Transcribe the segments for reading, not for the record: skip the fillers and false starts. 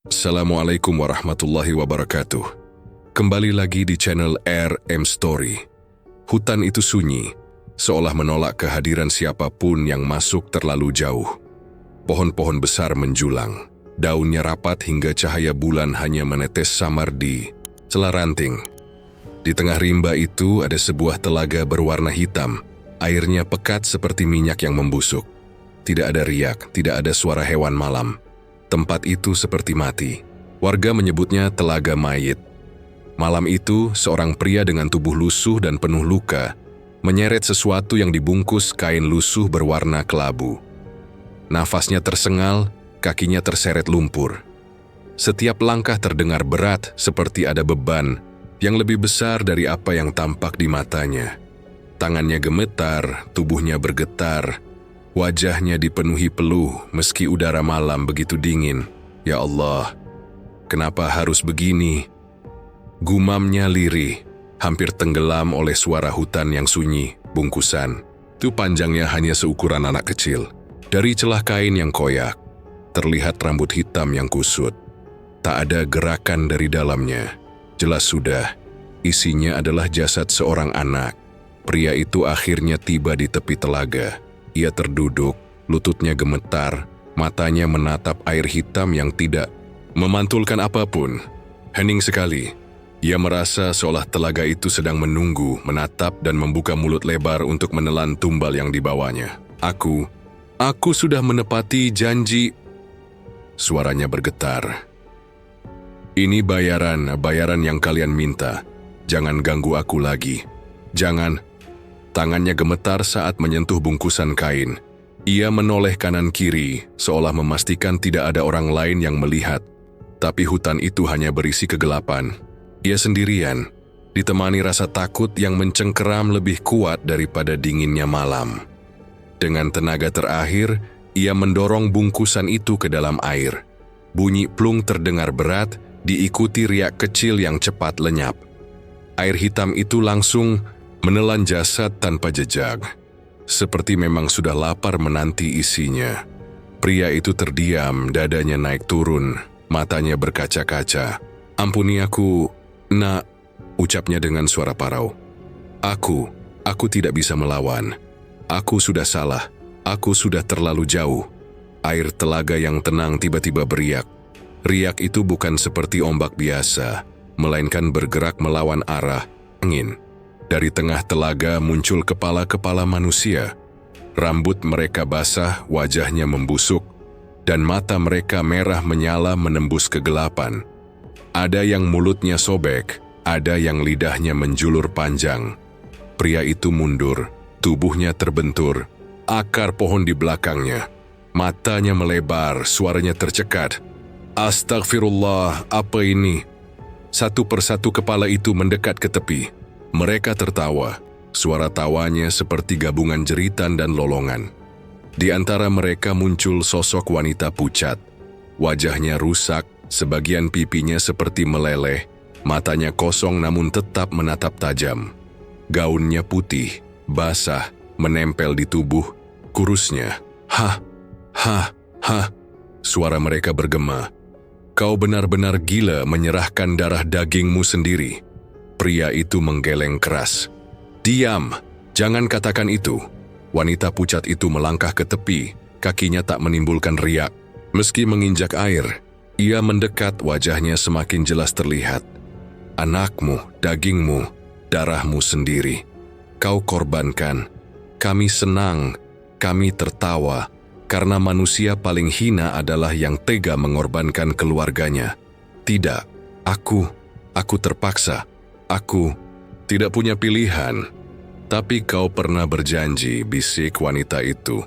Assalamualaikum warahmatullahi wabarakatuh. Kembali lagi di channel RM Story. Hutan itu sunyi, seolah menolak kehadiran siapapun yang masuk terlalu jauh. Pohon-pohon besar menjulang, daunnya rapat hingga cahaya bulan hanya menetes samar di celah ranting. Di tengah rimba itu ada sebuah telaga berwarna hitam, airnya pekat seperti minyak yang membusuk. Tidak ada riak, tidak ada suara hewan malam. Tempat itu seperti mati. Warga menyebutnya telaga mayit. Malam itu, seorang pria dengan tubuh lusuh dan penuh luka menyeret sesuatu yang dibungkus kain lusuh berwarna kelabu. Nafasnya tersengal, kakinya terseret lumpur. Setiap langkah terdengar berat seperti ada beban yang lebih besar dari apa yang tampak di matanya. Tangannya gemetar, tubuhnya bergetar. Wajahnya dipenuhi peluh meski udara malam begitu dingin. Ya Allah, kenapa harus begini? Gumamnya lirih, hampir tenggelam oleh suara hutan yang sunyi, bungkusan. Itu panjangnya hanya seukuran anak kecil. Dari celah kain yang koyak, terlihat rambut hitam yang kusut. Tak ada gerakan dari dalamnya. Jelas sudah, isinya adalah jasad seorang anak. Pria itu akhirnya tiba di tepi telaga. Ia terduduk, lututnya gemetar, matanya menatap air hitam yang tidak memantulkan apapun. Hening sekali. Ia merasa seolah telaga itu sedang menunggu, menatap dan membuka mulut lebar untuk menelan tumbal yang dibawanya. Aku sudah menepati janji. Suaranya bergetar. Ini bayaran yang kalian minta. Jangan ganggu aku lagi. Jangan. Tangannya gemetar saat menyentuh bungkusan kain. Ia menoleh kanan kiri, seolah memastikan tidak ada orang lain yang melihat. Tapi hutan itu hanya berisi kegelapan. Ia sendirian, ditemani rasa takut yang mencengkeram lebih kuat daripada dinginnya malam. Dengan tenaga terakhir, ia mendorong bungkusan itu ke dalam air. Bunyi plung terdengar berat, diikuti riak kecil yang cepat lenyap. Air hitam itu langsung menelan jasad tanpa jejak, seperti memang sudah lapar menanti isinya. Pria itu terdiam, dadanya naik turun, matanya berkaca-kaca. Ampuni aku, nak, ucapnya dengan suara parau. Aku tidak bisa melawan. Aku sudah salah, aku sudah terlalu jauh. Air telaga yang tenang tiba-tiba beriak. Riak itu bukan seperti ombak biasa, melainkan bergerak melawan arah angin. Dari tengah telaga muncul kepala-kepala manusia. Rambut mereka basah, wajahnya membusuk, dan mata mereka merah menyala menembus kegelapan. Ada yang mulutnya sobek, ada yang lidahnya menjulur panjang. Pria itu mundur, tubuhnya terbentur, akar pohon di belakangnya. Matanya melebar, suaranya tercekat. Astagfirullah, apa ini? Satu persatu kepala itu mendekat ke tepi. Mereka tertawa, suara tawanya seperti gabungan jeritan dan lolongan. Di antara mereka muncul sosok wanita pucat. Wajahnya rusak, sebagian pipinya seperti meleleh, matanya kosong namun tetap menatap tajam. Gaunnya putih, basah, menempel di tubuh, kurusnya. Hah, hah, hah, suara mereka bergema. Kau benar-benar gila menyerahkan darah dagingmu sendiri. Pria itu menggeleng keras. Diam, jangan katakan itu. Wanita pucat itu melangkah ke tepi, kakinya tak menimbulkan riak. Meski menginjak air, ia mendekat, wajahnya semakin jelas terlihat. Anakmu, dagingmu, darahmu sendiri. Kau korbankan. Kami senang, kami tertawa, karena manusia paling hina adalah yang tega mengorbankan keluarganya. Tidak, aku terpaksa. Aku tidak punya pilihan. Tapi kau pernah berjanji, bisik wanita itu.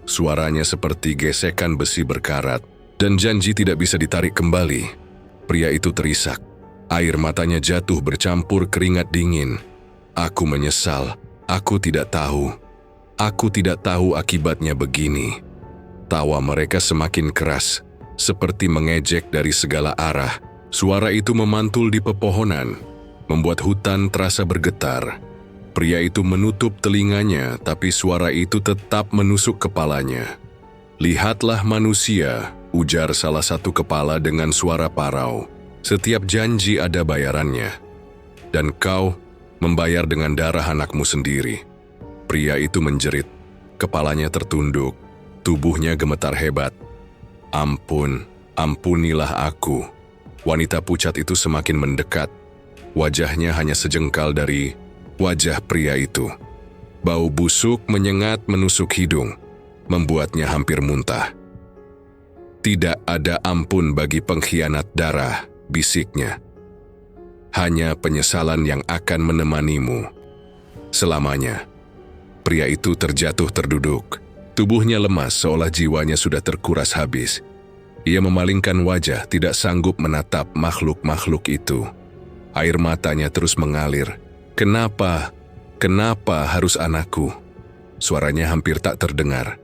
Suaranya seperti gesekan besi berkarat, dan janji tidak bisa ditarik kembali. Pria itu terisak. Air matanya jatuh bercampur keringat dingin. Aku menyesal. Aku tidak tahu. Aku tidak tahu akibatnya begini. Tawa mereka semakin keras, seperti mengejek dari segala arah. Suara itu memantul di pepohonan, membuat hutan terasa bergetar. Pria itu menutup telinganya, tapi suara itu tetap menusuk kepalanya. Lihatlah manusia, ujar salah satu kepala dengan suara parau. Setiap janji ada bayarannya. Dan kau membayar dengan darah anakmu sendiri. Pria itu menjerit, kepalanya tertunduk, tubuhnya gemetar hebat. Ampun, ampunilah aku. Wanita pucat itu semakin mendekat. Wajahnya hanya sejengkal dari wajah pria itu. Bau busuk menyengat menusuk hidung, membuatnya hampir muntah. Tidak ada ampun bagi pengkhianat darah, bisiknya. Hanya penyesalan yang akan menemanimu selamanya. Pria itu terjatuh terduduk. Tubuhnya lemas seolah jiwanya sudah terkuras habis. Ia memalingkan wajah, tidak sanggup menatap makhluk-makhluk itu. Air matanya terus mengalir. Kenapa? Kenapa harus anakku? Suaranya hampir tak terdengar.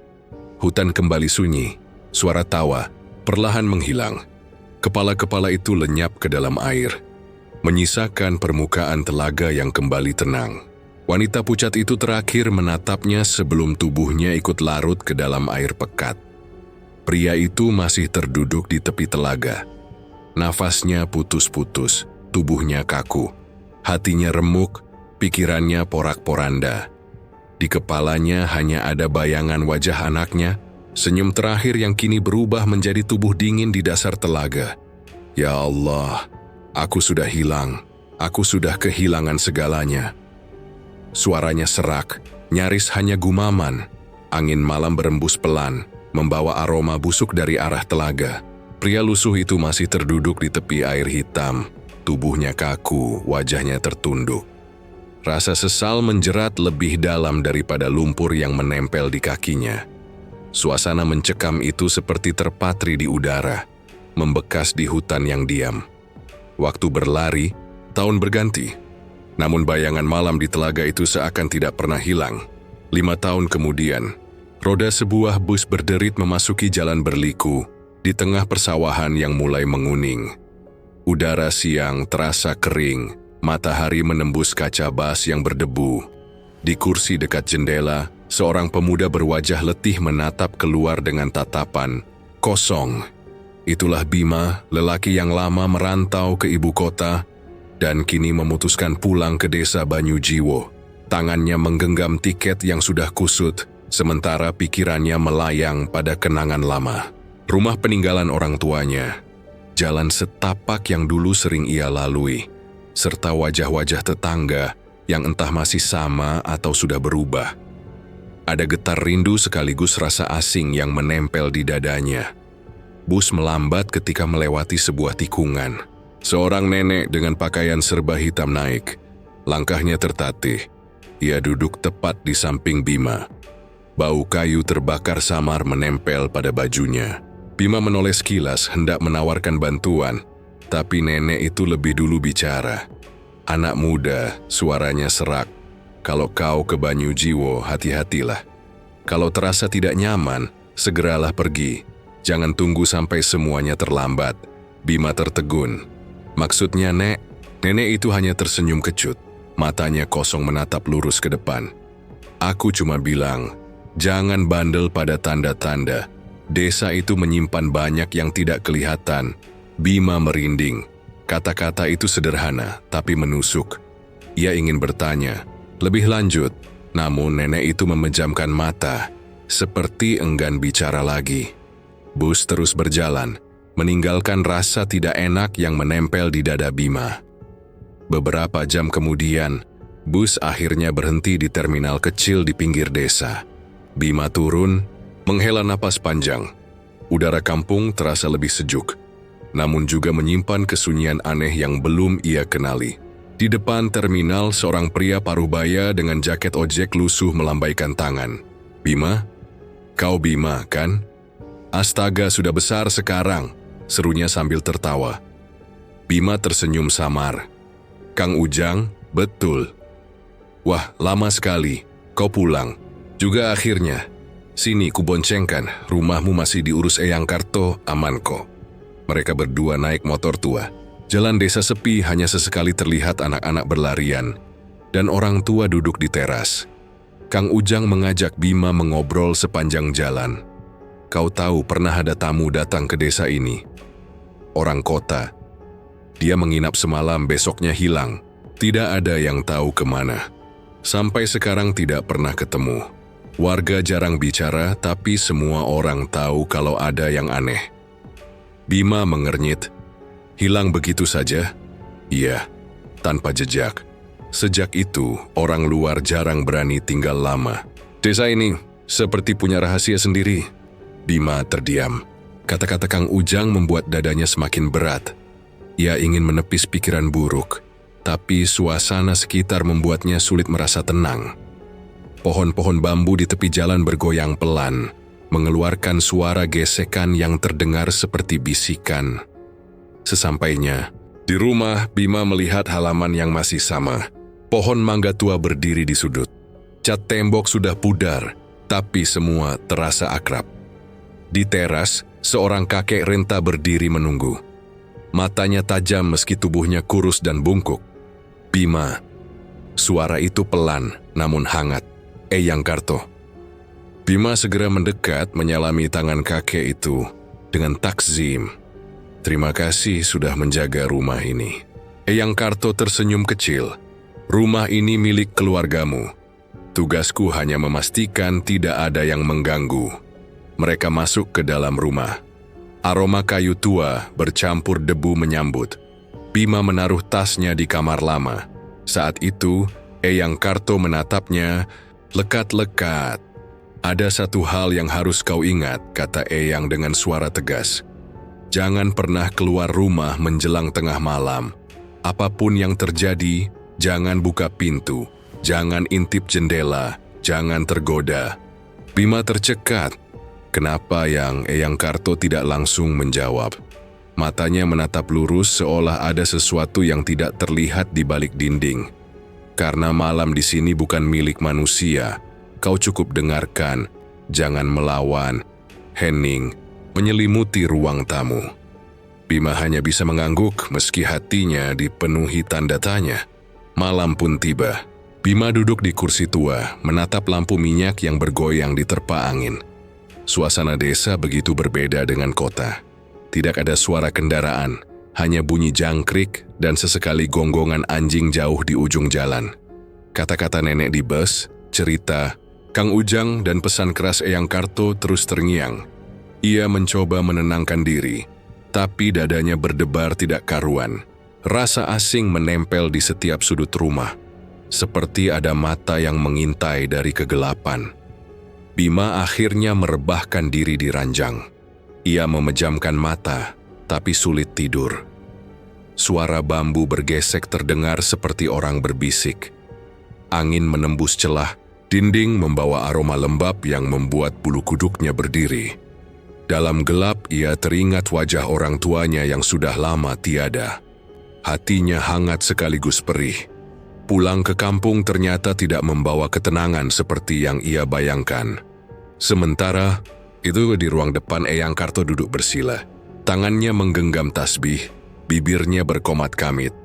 Hutan kembali sunyi. Suara tawa perlahan menghilang. Kepala-kepala itu lenyap ke dalam air, menyisakan permukaan telaga yang kembali tenang. Wanita pucat itu terakhir menatapnya sebelum tubuhnya ikut larut ke dalam air pekat. Pria itu masih terduduk di tepi telaga. Nafasnya putus-putus, tubuhnya kaku. Hatinya remuk, pikirannya porak-poranda. Di kepalanya hanya ada bayangan wajah anaknya, senyum terakhir yang kini berubah menjadi tubuh dingin di dasar telaga. Ya Allah, aku sudah hilang. Aku sudah kehilangan segalanya. Suaranya serak, nyaris hanya gumaman. Angin malam berembus pelan, membawa aroma busuk dari arah telaga. Pria lusuh itu masih terduduk di tepi air hitam. Tubuhnya kaku, wajahnya tertunduk. Rasa sesal menjerat lebih dalam daripada lumpur yang menempel di kakinya. Suasana mencekam itu seperti terpatri di udara, membekas di hutan yang diam. Waktu berlari, tahun berganti. Namun bayangan malam di telaga itu seakan tidak pernah hilang. 5 tahun kemudian, roda sebuah bus berderit memasuki jalan berliku di tengah persawahan yang mulai menguning. Udara siang terasa kering, matahari menembus kaca bas yang berdebu. Di kursi dekat jendela, seorang pemuda berwajah letih menatap keluar dengan tatapan kosong. Itulah Bima, lelaki yang lama merantau ke ibu kota dan kini memutuskan pulang ke desa Banyujiwo. Tangannya menggenggam tiket yang sudah kusut, sementara pikirannya melayang pada kenangan lama. Rumah peninggalan orang tuanya, jalan setapak yang dulu sering ia lalui, serta wajah-wajah tetangga yang entah masih sama atau sudah berubah. Ada getar rindu sekaligus rasa asing yang menempel di dadanya. Bus melambat ketika melewati sebuah tikungan. Seorang nenek dengan pakaian serba hitam naik. Langkahnya tertatih. Ia duduk tepat di samping Bima. Bau kayu terbakar samar menempel pada bajunya. Bima menoleh sekilas hendak menawarkan bantuan, tapi nenek itu lebih dulu bicara. Anak muda, suaranya serak. Kalau kau ke Banyujiwo, hati-hatilah. Kalau terasa tidak nyaman, segeralah pergi. Jangan tunggu sampai semuanya terlambat. Bima tertegun. Maksudnya, Nek? Nenek itu hanya tersenyum kecut. Matanya kosong menatap lurus ke depan. Aku cuma bilang, jangan bandel pada tanda-tanda. Desa itu menyimpan banyak yang tidak kelihatan. Bima merinding. Kata-kata itu sederhana, tapi menusuk. Ia ingin bertanya lebih lanjut, namun nenek itu memejamkan mata, seperti enggan bicara lagi. Bus terus berjalan, meninggalkan rasa tidak enak yang menempel di dada Bima. Beberapa jam kemudian, bus akhirnya berhenti di terminal kecil di pinggir desa. Bima turun, menghela napas panjang. Udara kampung terasa lebih sejuk, namun juga menyimpan kesunyian aneh yang belum ia kenali. Di depan terminal, seorang pria paruh-baya dengan jaket ojek lusuh melambaikan tangan. Bima? Kau Bima, kan? Astaga, sudah besar sekarang, serunya sambil tertawa. Bima tersenyum samar. Kang Ujang, betul. Wah, lama sekali. Kau pulang. Juga akhirnya. Sini kuboncengkan, rumahmu masih diurus Eyang Karto, aman kok. Mereka berdua naik motor tua. Jalan desa sepi, hanya sesekali terlihat anak-anak berlarian, dan orang tua duduk di teras. Kang Ujang mengajak Bima mengobrol sepanjang jalan. kau tahu pernah ada tamu datang ke desa ini. Orang kota. Dia menginap semalam, besoknya hilang. Tidak ada yang tahu kemana. Sampai sekarang tidak pernah ketemu. Warga jarang bicara, tapi semua orang tahu kalau ada yang aneh. Bima mengernyit. Hilang begitu saja? Iya, tanpa jejak. Sejak itu, orang luar jarang berani tinggal lama. Desa ini seperti punya rahasia sendiri. Bima terdiam. Kata-kata Kang Ujang membuat dadanya semakin berat. Ia ingin menepis pikiran buruk, tapi suasana sekitar membuatnya sulit merasa tenang. Pohon-pohon bambu di tepi jalan bergoyang pelan, mengeluarkan suara gesekan yang terdengar seperti bisikan. Sesampainya di rumah, Bima melihat halaman yang masih sama. Pohon mangga tua berdiri di sudut. Cat tembok sudah pudar, tapi semua terasa akrab. Di teras, seorang kakek renta berdiri menunggu. Matanya tajam meski tubuhnya kurus dan bungkuk. Bima. Suara itu pelan, namun hangat. Eyang Karto. Bima segera mendekat menyalami tangan kakek itu dengan takzim. Terima kasih sudah menjaga rumah ini. Eyang Karto tersenyum kecil. Rumah ini milik keluargamu. Tugasku hanya memastikan tidak ada yang mengganggu. Mereka masuk ke dalam rumah. Aroma kayu tua bercampur debu menyambut. Bima menaruh tasnya di kamar lama. Saat itu, Eyang Karto menatapnya lekat-lekat. Ada satu hal yang harus kau ingat, kata Eyang dengan suara tegas. Jangan pernah keluar rumah menjelang tengah malam. Apapun yang terjadi, jangan buka pintu, jangan intip jendela, jangan tergoda. Bima tercekat. Kenapa yang Eyang Karto tidak langsung menjawab? Matanya menatap lurus seolah ada sesuatu yang tidak terlihat di balik dinding. Karena malam di sini bukan milik manusia, kau cukup dengarkan, jangan melawan. Hening menyelimuti ruang tamu. Bima hanya bisa mengangguk meski hatinya dipenuhi tanda tanya. Malam pun tiba. Bima duduk di kursi tua, menatap lampu minyak yang bergoyang di terpa angin. Suasana desa begitu berbeda dengan kota. Tidak ada suara kendaraan, hanya bunyi jangkrik dan sesekali gonggongan anjing jauh di ujung jalan. Kata-kata nenek di bus, cerita, Kang Ujang dan pesan keras Eyang Karto terus terngiang. Ia mencoba menenangkan diri, tapi dadanya berdebar tidak karuan. Rasa asing menempel di setiap sudut rumah, seperti ada mata yang mengintai dari kegelapan. Bima akhirnya merebahkan diri di ranjang. Ia memejamkan mata, tapi sulit tidur. Suara bambu bergesek terdengar seperti orang berbisik. Angin menembus celah, dinding membawa aroma lembab yang membuat bulu kuduknya berdiri. Dalam gelap, ia teringat wajah orang tuanya yang sudah lama tiada. Hatinya hangat sekaligus perih. Pulang ke kampung ternyata tidak membawa ketenangan seperti yang ia bayangkan. Sementara itu di ruang depan Eyang Karto duduk bersila. Tangannya menggenggam tasbih, bibirnya berkomat kamit.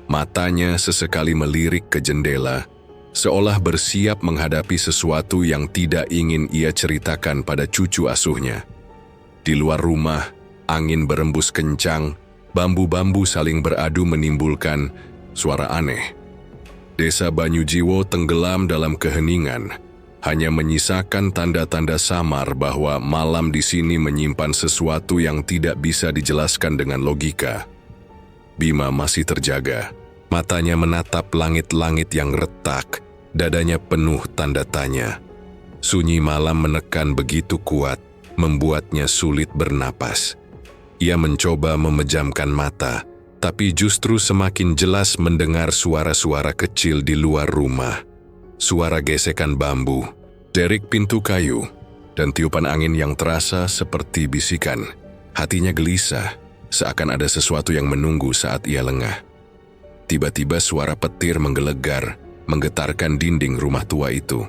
Matanya sesekali melirik ke jendela, seolah bersiap menghadapi sesuatu yang tidak ingin ia ceritakan pada cucu asuhnya. Di luar rumah, angin berembus kencang, bambu-bambu saling beradu menimbulkan suara aneh. Desa Banyujiwo tenggelam dalam keheningan, hanya menyisakan tanda-tanda samar bahwa malam di sini menyimpan sesuatu yang tidak bisa dijelaskan dengan logika. Bima masih terjaga, matanya menatap langit-langit yang retak, dadanya penuh tanda tanya. Sunyi malam menekan begitu kuat, membuatnya sulit bernapas. Ia mencoba memejamkan mata, tapi justru semakin jelas mendengar suara-suara kecil di luar rumah. Suara gesekan bambu, derik pintu kayu, dan tiupan angin yang terasa seperti bisikan. Hatinya gelisah, seakan ada sesuatu yang menunggu saat ia lengah. Tiba-tiba suara petir menggelegar, menggetarkan dinding rumah tua itu.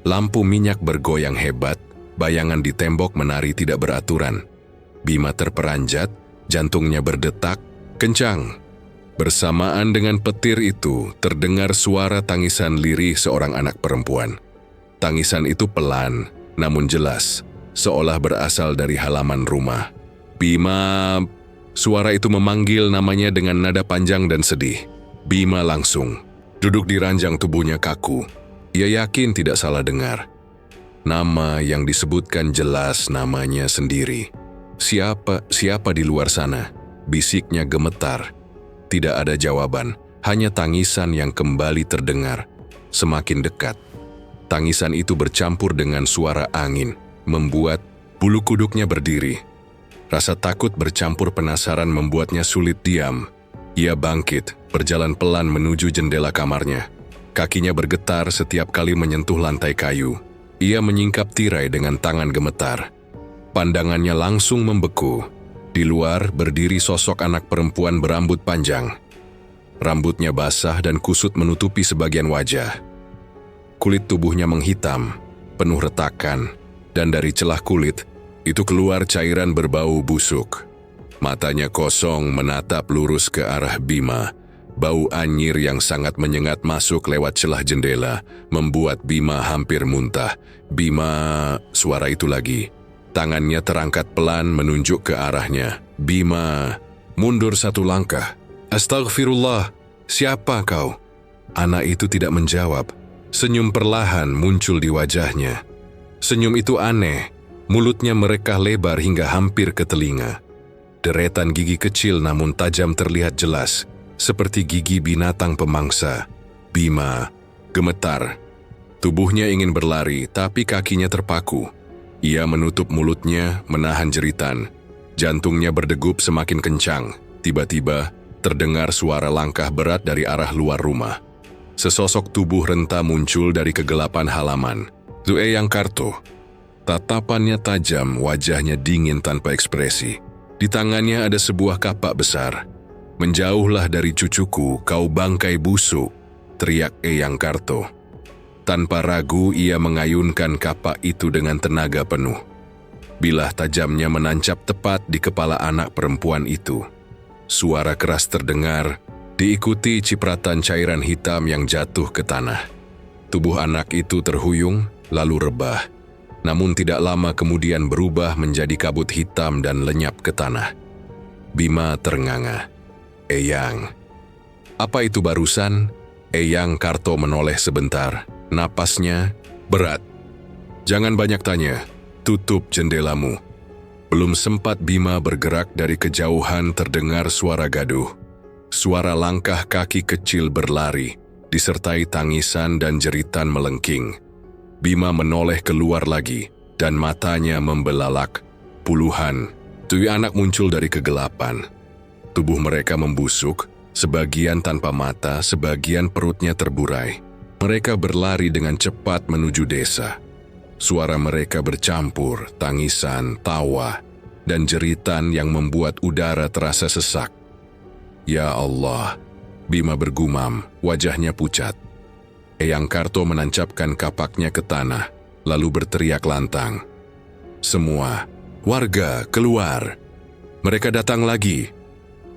Lampu minyak bergoyang hebat, bayangan di tembok menari tidak beraturan. Bima terperanjat, jantungnya berdetak kencang. Bersamaan dengan petir itu, terdengar suara tangisan lirih seorang anak perempuan. Tangisan itu pelan, namun jelas. seolah berasal dari halaman rumah. "Bima!" Suara itu memanggil namanya dengan nada panjang dan sedih. Bima langsung duduk di ranjang, tubuhnya kaku. Ia yakin tidak salah dengar. Nama yang disebutkan jelas namanya sendiri. Siapa di luar sana? Bisiknya gemetar. Tidak ada jawaban, hanya tangisan yang kembali terdengar. Semakin dekat. Tangisan itu bercampur dengan suara angin, membuat bulu kuduknya berdiri. Rasa takut bercampur penasaran membuatnya sulit diam. Ia bangkit, berjalan pelan menuju jendela kamarnya. Kakinya bergetar setiap kali menyentuh lantai kayu. Ia menyingkap tirai dengan tangan gemetar. Pandangannya langsung membeku. Di luar berdiri sosok anak perempuan berambut panjang. Rambutnya basah dan kusut menutupi sebagian wajah. Kulit tubuhnya menghitam, penuh retakan, dan dari celah kulit itu keluar cairan berbau busuk. Matanya kosong menatap lurus ke arah Bima. Bau anyir yang sangat menyengat masuk lewat celah jendela, membuat Bima hampir muntah. "Bima!" Suara itu lagi. Tangannya terangkat pelan menunjuk ke arahnya. "Bima!" Mundur satu langkah. "Astagfirullah, siapa kau?" Anak itu tidak menjawab. Senyum perlahan muncul di wajahnya. Senyum itu aneh, mulutnya merekah lebar hingga hampir ke telinga. Deretan gigi kecil namun tajam terlihat jelas, seperti gigi binatang pemangsa. Bima gemetar. Tubuhnya ingin berlari, tapi kakinya terpaku. Ia menutup mulutnya, menahan jeritan. Jantungnya berdegup semakin kencang. Tiba-tiba, terdengar suara langkah berat dari arah luar rumah. Sesosok tubuh renta muncul dari kegelapan halaman. Itu Eyang Karto. Tatapannya tajam, wajahnya dingin tanpa ekspresi. Di tangannya ada sebuah kapak besar. "Menjauhlah dari cucuku, kau bangkai busuk," teriak Eyang Karto. Tanpa ragu ia mengayunkan kapak itu dengan tenaga penuh. Bilah tajamnya menancap tepat di kepala anak perempuan itu. Suara keras terdengar, diikuti cipratan cairan hitam yang jatuh ke tanah. Tubuh anak itu terhuyung, lalu rebah. Namun tidak lama kemudian berubah menjadi kabut hitam dan lenyap ke tanah. Bima ternganga. "Eyang." "Apa itu barusan?" Eyang Karto menoleh sebentar. Napasnya berat. "Jangan banyak tanya, tutup jendelamu." Belum sempat Bima bergerak dari kejauhan terdengar suara gaduh. Suara langkah kaki kecil berlari, disertai tangisan dan jeritan melengking. Bima menoleh keluar lagi, dan matanya membelalak. Puluhan tujuh anak muncul dari kegelapan. Tubuh mereka membusuk, sebagian tanpa mata, sebagian perutnya terburai. Mereka berlari dengan cepat menuju desa. Suara mereka bercampur, tangisan, tawa, dan jeritan yang membuat udara terasa sesak. "Ya Allah," Bima bergumam, wajahnya pucat. Eyang Karto menancapkan kapaknya ke tanah, lalu berteriak lantang. "Semua warga keluar!" Mereka datang lagi.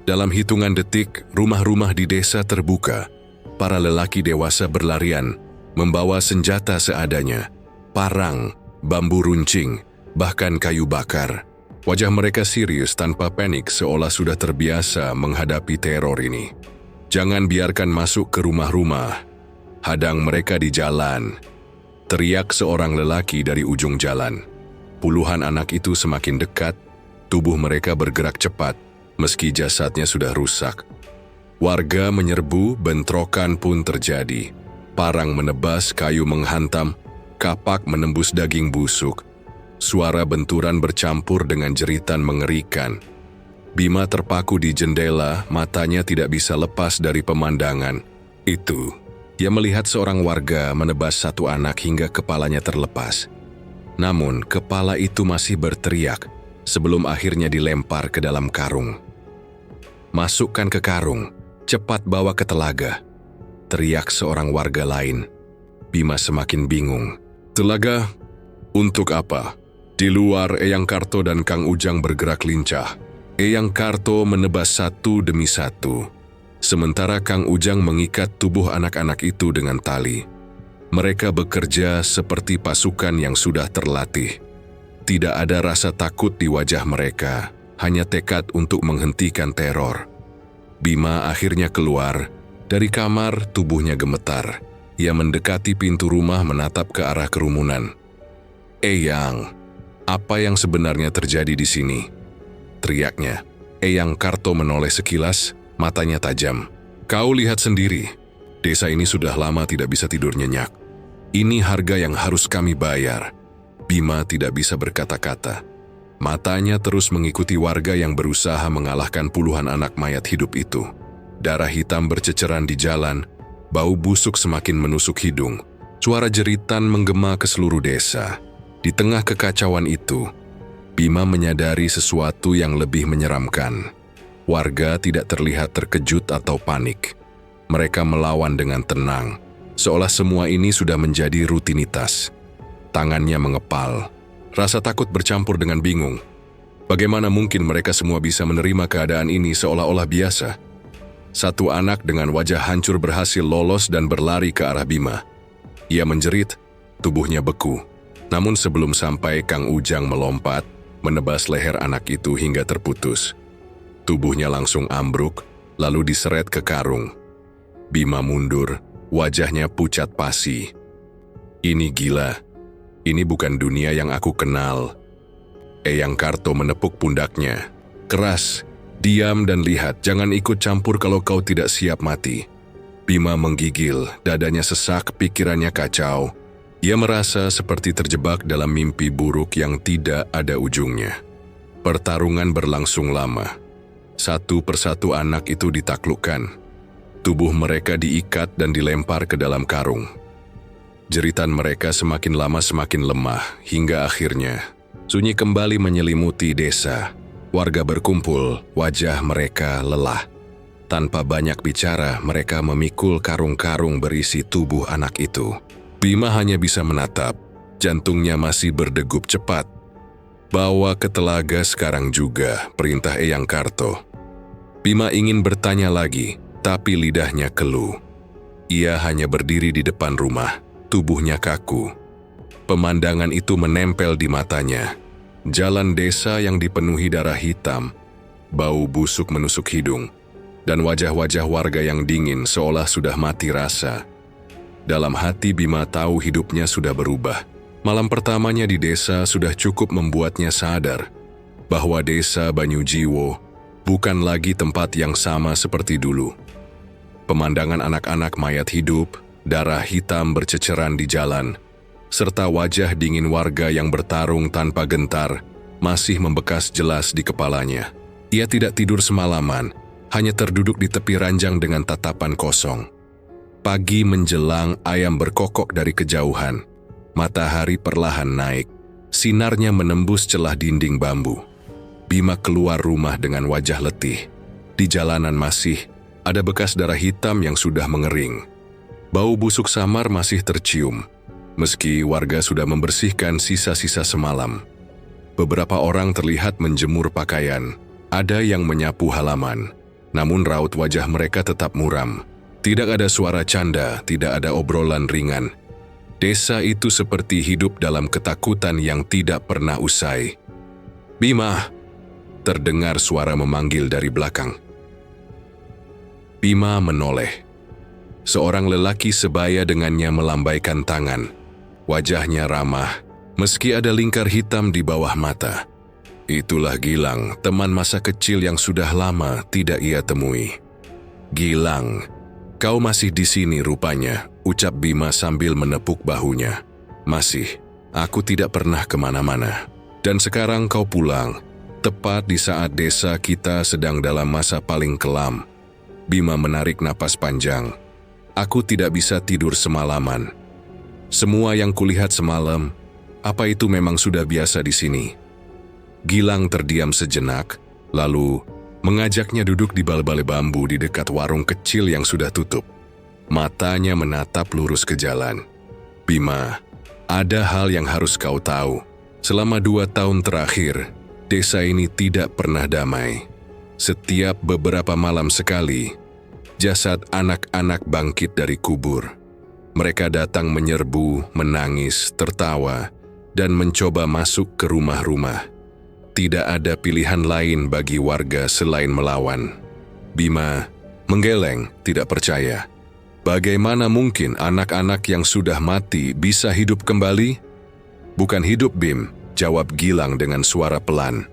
Dalam hitungan detik, rumah-rumah di desa terbuka. Para lelaki dewasa berlarian, membawa senjata seadanya. Parang, bambu runcing, bahkan kayu bakar. Wajah mereka serius tanpa panik seolah sudah terbiasa menghadapi teror ini. "Jangan biarkan masuk ke rumah-rumah. Hadang mereka di jalan," teriak seorang lelaki dari ujung jalan. Puluhan anak itu semakin dekat, tubuh mereka bergerak cepat, meski jasadnya sudah rusak. Warga menyerbu, bentrokan pun terjadi. Parang menebas, kayu menghantam, kapak menembus daging busuk. Suara benturan bercampur dengan jeritan mengerikan. Bima terpaku di jendela, matanya tidak bisa lepas dari pemandangan itu. Ia melihat seorang warga menebas satu anak hingga kepalanya terlepas. Namun, kepala itu masih berteriak sebelum akhirnya dilempar ke dalam karung. "Masukkan ke karung, cepat bawa ke telaga," teriak seorang warga lain. Bima semakin bingung. "Telaga? Untuk apa?" Di luar, Eyang Karto dan Kang Ujang bergerak lincah. Eyang Karto menebas satu demi satu, sementara Kang Ujang mengikat tubuh anak-anak itu dengan tali. Mereka bekerja seperti pasukan yang sudah terlatih. Tidak ada rasa takut di wajah mereka, hanya tekad untuk menghentikan teror. Bima akhirnya keluar. Dari kamar, tubuhnya gemetar. Ia mendekati pintu rumah menatap ke arah kerumunan. "Eyang, apa yang sebenarnya terjadi di sini?" teriaknya. Eyang Karto menoleh sekilas, matanya tajam. "Kau lihat sendiri, desa ini sudah lama tidak bisa tidur nyenyak. Ini harga yang harus kami bayar." Bima tidak bisa berkata-kata. Matanya terus mengikuti warga yang berusaha mengalahkan puluhan anak mayat hidup itu. Darah hitam berceceran di jalan, bau busuk semakin menusuk hidung. Suara jeritan menggema ke seluruh desa. Di tengah kekacauan itu, Bima menyadari sesuatu yang lebih menyeramkan. Warga tidak terlihat terkejut atau panik. Mereka melawan dengan tenang, seolah semua ini sudah menjadi rutinitas. Tangannya mengepal. Rasa takut bercampur dengan bingung. Bagaimana mungkin mereka semua bisa menerima keadaan ini seolah-olah biasa? Satu anak dengan wajah hancur berhasil lolos dan berlari ke arah Bima. Ia menjerit, tubuhnya beku. Namun sebelum sampai, Kang Ujang melompat, menebas leher anak itu hingga terputus. Tubuhnya langsung ambruk, lalu diseret ke karung. Bima mundur, wajahnya pucat pasi. "Ini gila. Ini bukan dunia yang aku kenal." Eyang Karto menepuk pundaknya. "Keras, diam dan lihat, jangan ikut campur kalau kau tidak siap mati." Bima menggigil, dadanya sesak, pikirannya kacau. Ia merasa seperti terjebak dalam mimpi buruk yang tidak ada ujungnya. Pertarungan berlangsung lama. Satu persatu anak itu ditaklukkan. Tubuh mereka diikat dan dilempar ke dalam karung. Jeritan mereka semakin lama semakin lemah, hingga akhirnya sunyi kembali menyelimuti desa. Warga berkumpul, wajah mereka lelah. Tanpa banyak bicara, mereka memikul karung-karung berisi tubuh anak itu. Bima hanya bisa menatap, jantungnya masih berdegup cepat. "Bawa ke telaga sekarang juga," perintah Eyang Karto. Bima ingin bertanya lagi, tapi lidahnya keluh. Ia hanya berdiri di depan rumah, tubuhnya kaku. Pemandangan itu menempel di matanya. Jalan desa yang dipenuhi darah hitam, bau busuk menusuk hidung, dan wajah-wajah warga yang dingin seolah sudah mati rasa. Dalam hati Bima tahu hidupnya sudah berubah. Malam pertamanya di desa sudah cukup membuatnya sadar bahwa desa Banyujiwo bukan lagi tempat yang sama seperti dulu. Pemandangan anak-anak mayat hidup, darah hitam berceceran di jalan, serta wajah dingin warga yang bertarung tanpa gentar masih membekas jelas di kepalanya. Ia tidak tidur semalaman, hanya terduduk di tepi ranjang dengan tatapan kosong. Pagi menjelang, ayam berkokok dari kejauhan. Matahari perlahan naik, sinarnya menembus celah dinding bambu. Bima keluar rumah dengan wajah letih. Di jalanan masih ada bekas darah hitam yang sudah mengering. Bau busuk samar masih tercium, meski warga sudah membersihkan sisa-sisa semalam. Beberapa orang terlihat menjemur pakaian, ada yang menyapu halaman. Namun raut wajah mereka tetap muram. Tidak ada suara canda, tidak ada obrolan ringan. Desa itu seperti hidup dalam ketakutan yang tidak pernah usai. "Bima!" terdengar suara memanggil dari belakang. Bima menoleh. Seorang lelaki sebaya dengannya melambaikan tangan. Wajahnya ramah, meski ada lingkar hitam di bawah mata. Itulah Gilang, teman masa kecil yang sudah lama tidak ia temui. "Gilang, kau masih di sini rupanya," ucap Bima sambil menepuk bahunya. "Masih, aku tidak pernah kemana-mana. Dan sekarang kau pulang, tepat di saat desa kita sedang dalam masa paling kelam." Bima menarik napas panjang. "Aku tidak bisa tidur semalaman. Semua yang kulihat semalam, apa itu memang sudah biasa di sini?" Gilang terdiam sejenak, lalu mengajaknya duduk di balai bambu di dekat warung kecil yang sudah tutup. Matanya menatap lurus ke jalan. "Bima, ada hal yang harus kau tahu. Selama 2 tahun terakhir, desa ini tidak pernah damai. Setiap beberapa malam sekali, jasad anak-anak bangkit dari kubur. Mereka datang menyerbu, menangis, tertawa, dan mencoba masuk ke rumah-rumah. Tidak ada pilihan lain bagi warga selain melawan. Bima menggeleng, tidak percaya. Bagaimana mungkin anak-anak yang sudah mati bisa hidup kembali? Bukan hidup, Bim, jawab Gilang dengan suara pelan.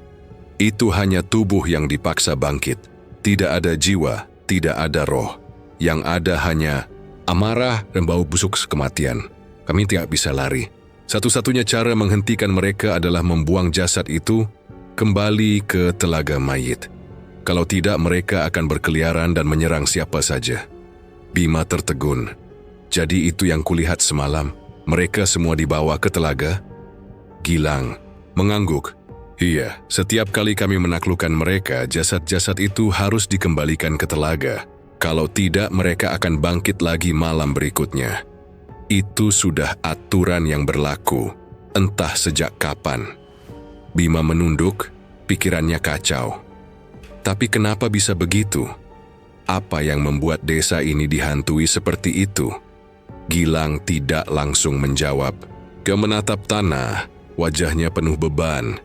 Itu hanya tubuh yang dipaksa bangkit. Tidak ada jiwa, tidak ada roh. Yang ada hanya amarah dan bau busuk kematian. Kami tidak bisa lari. Satu-satunya cara menghentikan mereka adalah membuang jasad itu kembali ke telaga mayit. Kalau tidak, mereka akan berkeliaran dan menyerang siapa saja. Bima tertegun. Jadi itu yang kulihat semalam? Mereka semua dibawa ke telaga? Gilang mengangguk. Iya, setiap kali kami menaklukkan mereka, jasad-jasad itu harus dikembalikan ke telaga. Kalau tidak, mereka akan bangkit lagi malam berikutnya. Itu sudah aturan yang berlaku, entah sejak kapan. Bima menunduk, pikirannya kacau. Tapi kenapa bisa begitu? Apa yang membuat desa ini dihantui seperti itu? Gilang tidak langsung menjawab. Dia menatap tanah, wajahnya penuh beban.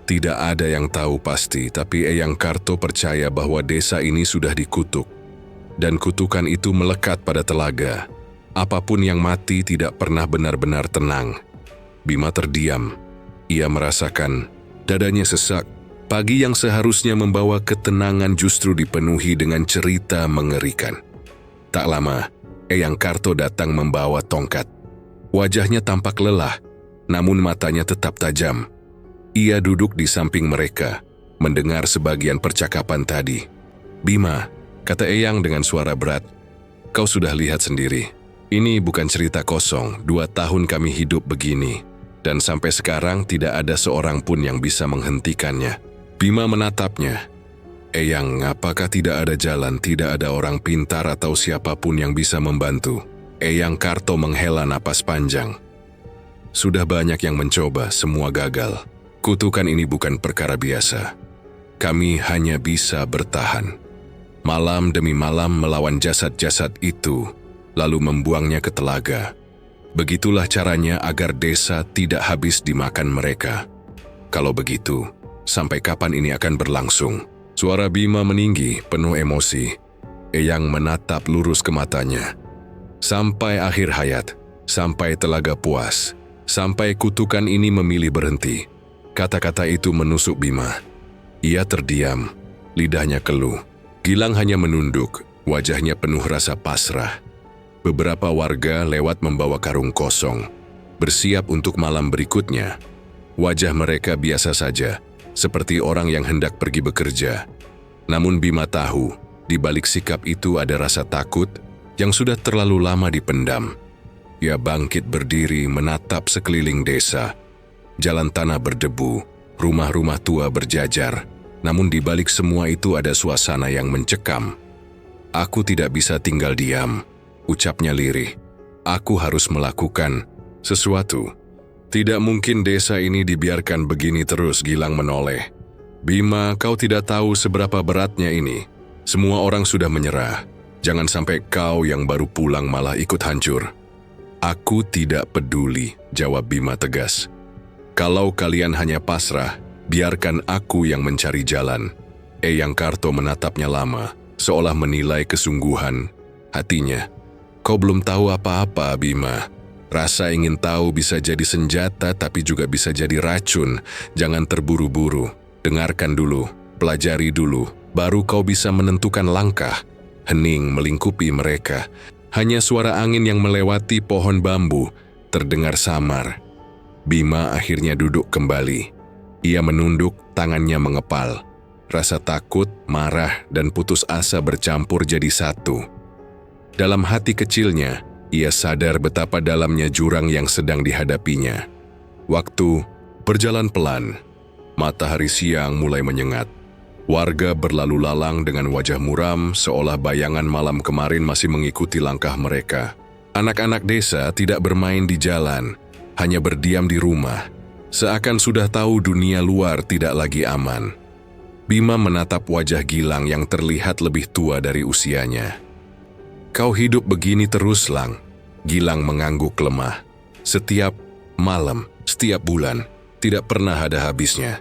Tidak ada yang tahu pasti, tapi Eyang Karto percaya bahwa desa ini sudah dikutuk. Dan kutukan itu melekat pada telaga. Apapun yang mati tidak pernah benar-benar tenang. Bima terdiam. Ia merasakan dadanya sesak. Pagi yang seharusnya membawa ketenangan justru dipenuhi dengan cerita mengerikan. Tak lama, Eyang Karto datang membawa tongkat. Wajahnya tampak lelah, namun matanya tetap tajam. Ia duduk di samping mereka, mendengar sebagian percakapan tadi. Bima, kata Eyang dengan suara berat, kau sudah lihat sendiri. Ini bukan cerita kosong, 2 tahun kami hidup begini. Dan sampai sekarang tidak ada seorang pun yang bisa menghentikannya. Bima menatapnya. Eyang, apakah tidak ada jalan, tidak ada orang pintar atau siapapun yang bisa membantu? Eyang Karto menghela napas panjang. Sudah banyak yang mencoba, semua gagal. Kutukan ini bukan perkara biasa. Kami hanya bisa bertahan. Malam demi malam melawan jasad-jasad itu, lalu membuangnya ke telaga. Begitulah caranya agar desa tidak habis dimakan mereka. Kalau begitu, sampai kapan ini akan berlangsung? Suara Bima meninggi, penuh emosi. Eyang menatap lurus ke matanya. Sampai akhir hayat, sampai telaga puas, sampai kutukan ini memilih berhenti. Kata-kata itu menusuk Bima. Ia terdiam, lidahnya keluh. Gilang hanya menunduk, wajahnya penuh rasa pasrah. Beberapa warga lewat membawa karung kosong, bersiap untuk malam berikutnya. Wajah mereka biasa saja, seperti orang yang hendak pergi bekerja. Namun Bima tahu, di balik sikap itu ada rasa takut yang sudah terlalu lama dipendam. Ia bangkit berdiri menatap sekeliling desa. Jalan tanah berdebu, rumah-rumah tua berjajar. Namun di balik semua itu ada suasana yang mencekam. Aku tidak bisa tinggal diam, ucapnya lirih. Aku harus melakukan sesuatu. Tidak mungkin desa ini dibiarkan begini terus, Gilang menoleh. Bima, kau tidak tahu seberapa beratnya ini. Semua orang sudah menyerah. Jangan sampai kau yang baru pulang malah ikut hancur. Aku tidak peduli, jawab Bima tegas. Kalau kalian hanya pasrah, biarkan aku yang mencari jalan. Eyang Karto menatapnya lama, seolah menilai kesungguhan hatinya. Kau belum tahu apa-apa, Bima. Rasa ingin tahu bisa jadi senjata, tapi juga bisa jadi racun. Jangan terburu-buru. Dengarkan dulu, pelajari dulu, baru kau bisa menentukan langkah. Hening melingkupi mereka. Hanya suara angin yang melewati pohon bambu terdengar samar. Bima akhirnya duduk kembali. Ia menunduk, tangannya mengepal. Rasa takut, marah, dan putus asa bercampur jadi satu. Dalam hati kecilnya, ia sadar betapa dalamnya jurang yang sedang dihadapinya. Waktu berjalan pelan. Matahari siang mulai menyengat. Warga berlalu lalang dengan wajah muram, seolah bayangan malam kemarin masih mengikuti langkah mereka. Anak-anak desa tidak bermain di jalan, hanya berdiam di rumah, seakan sudah tahu dunia luar tidak lagi aman. Bima menatap wajah Gilang yang terlihat lebih tua dari usianya. Kau hidup begini terus, Lang. Gilang mengangguk lemah. Setiap malam, Setiap bulan, tidak pernah ada habisnya.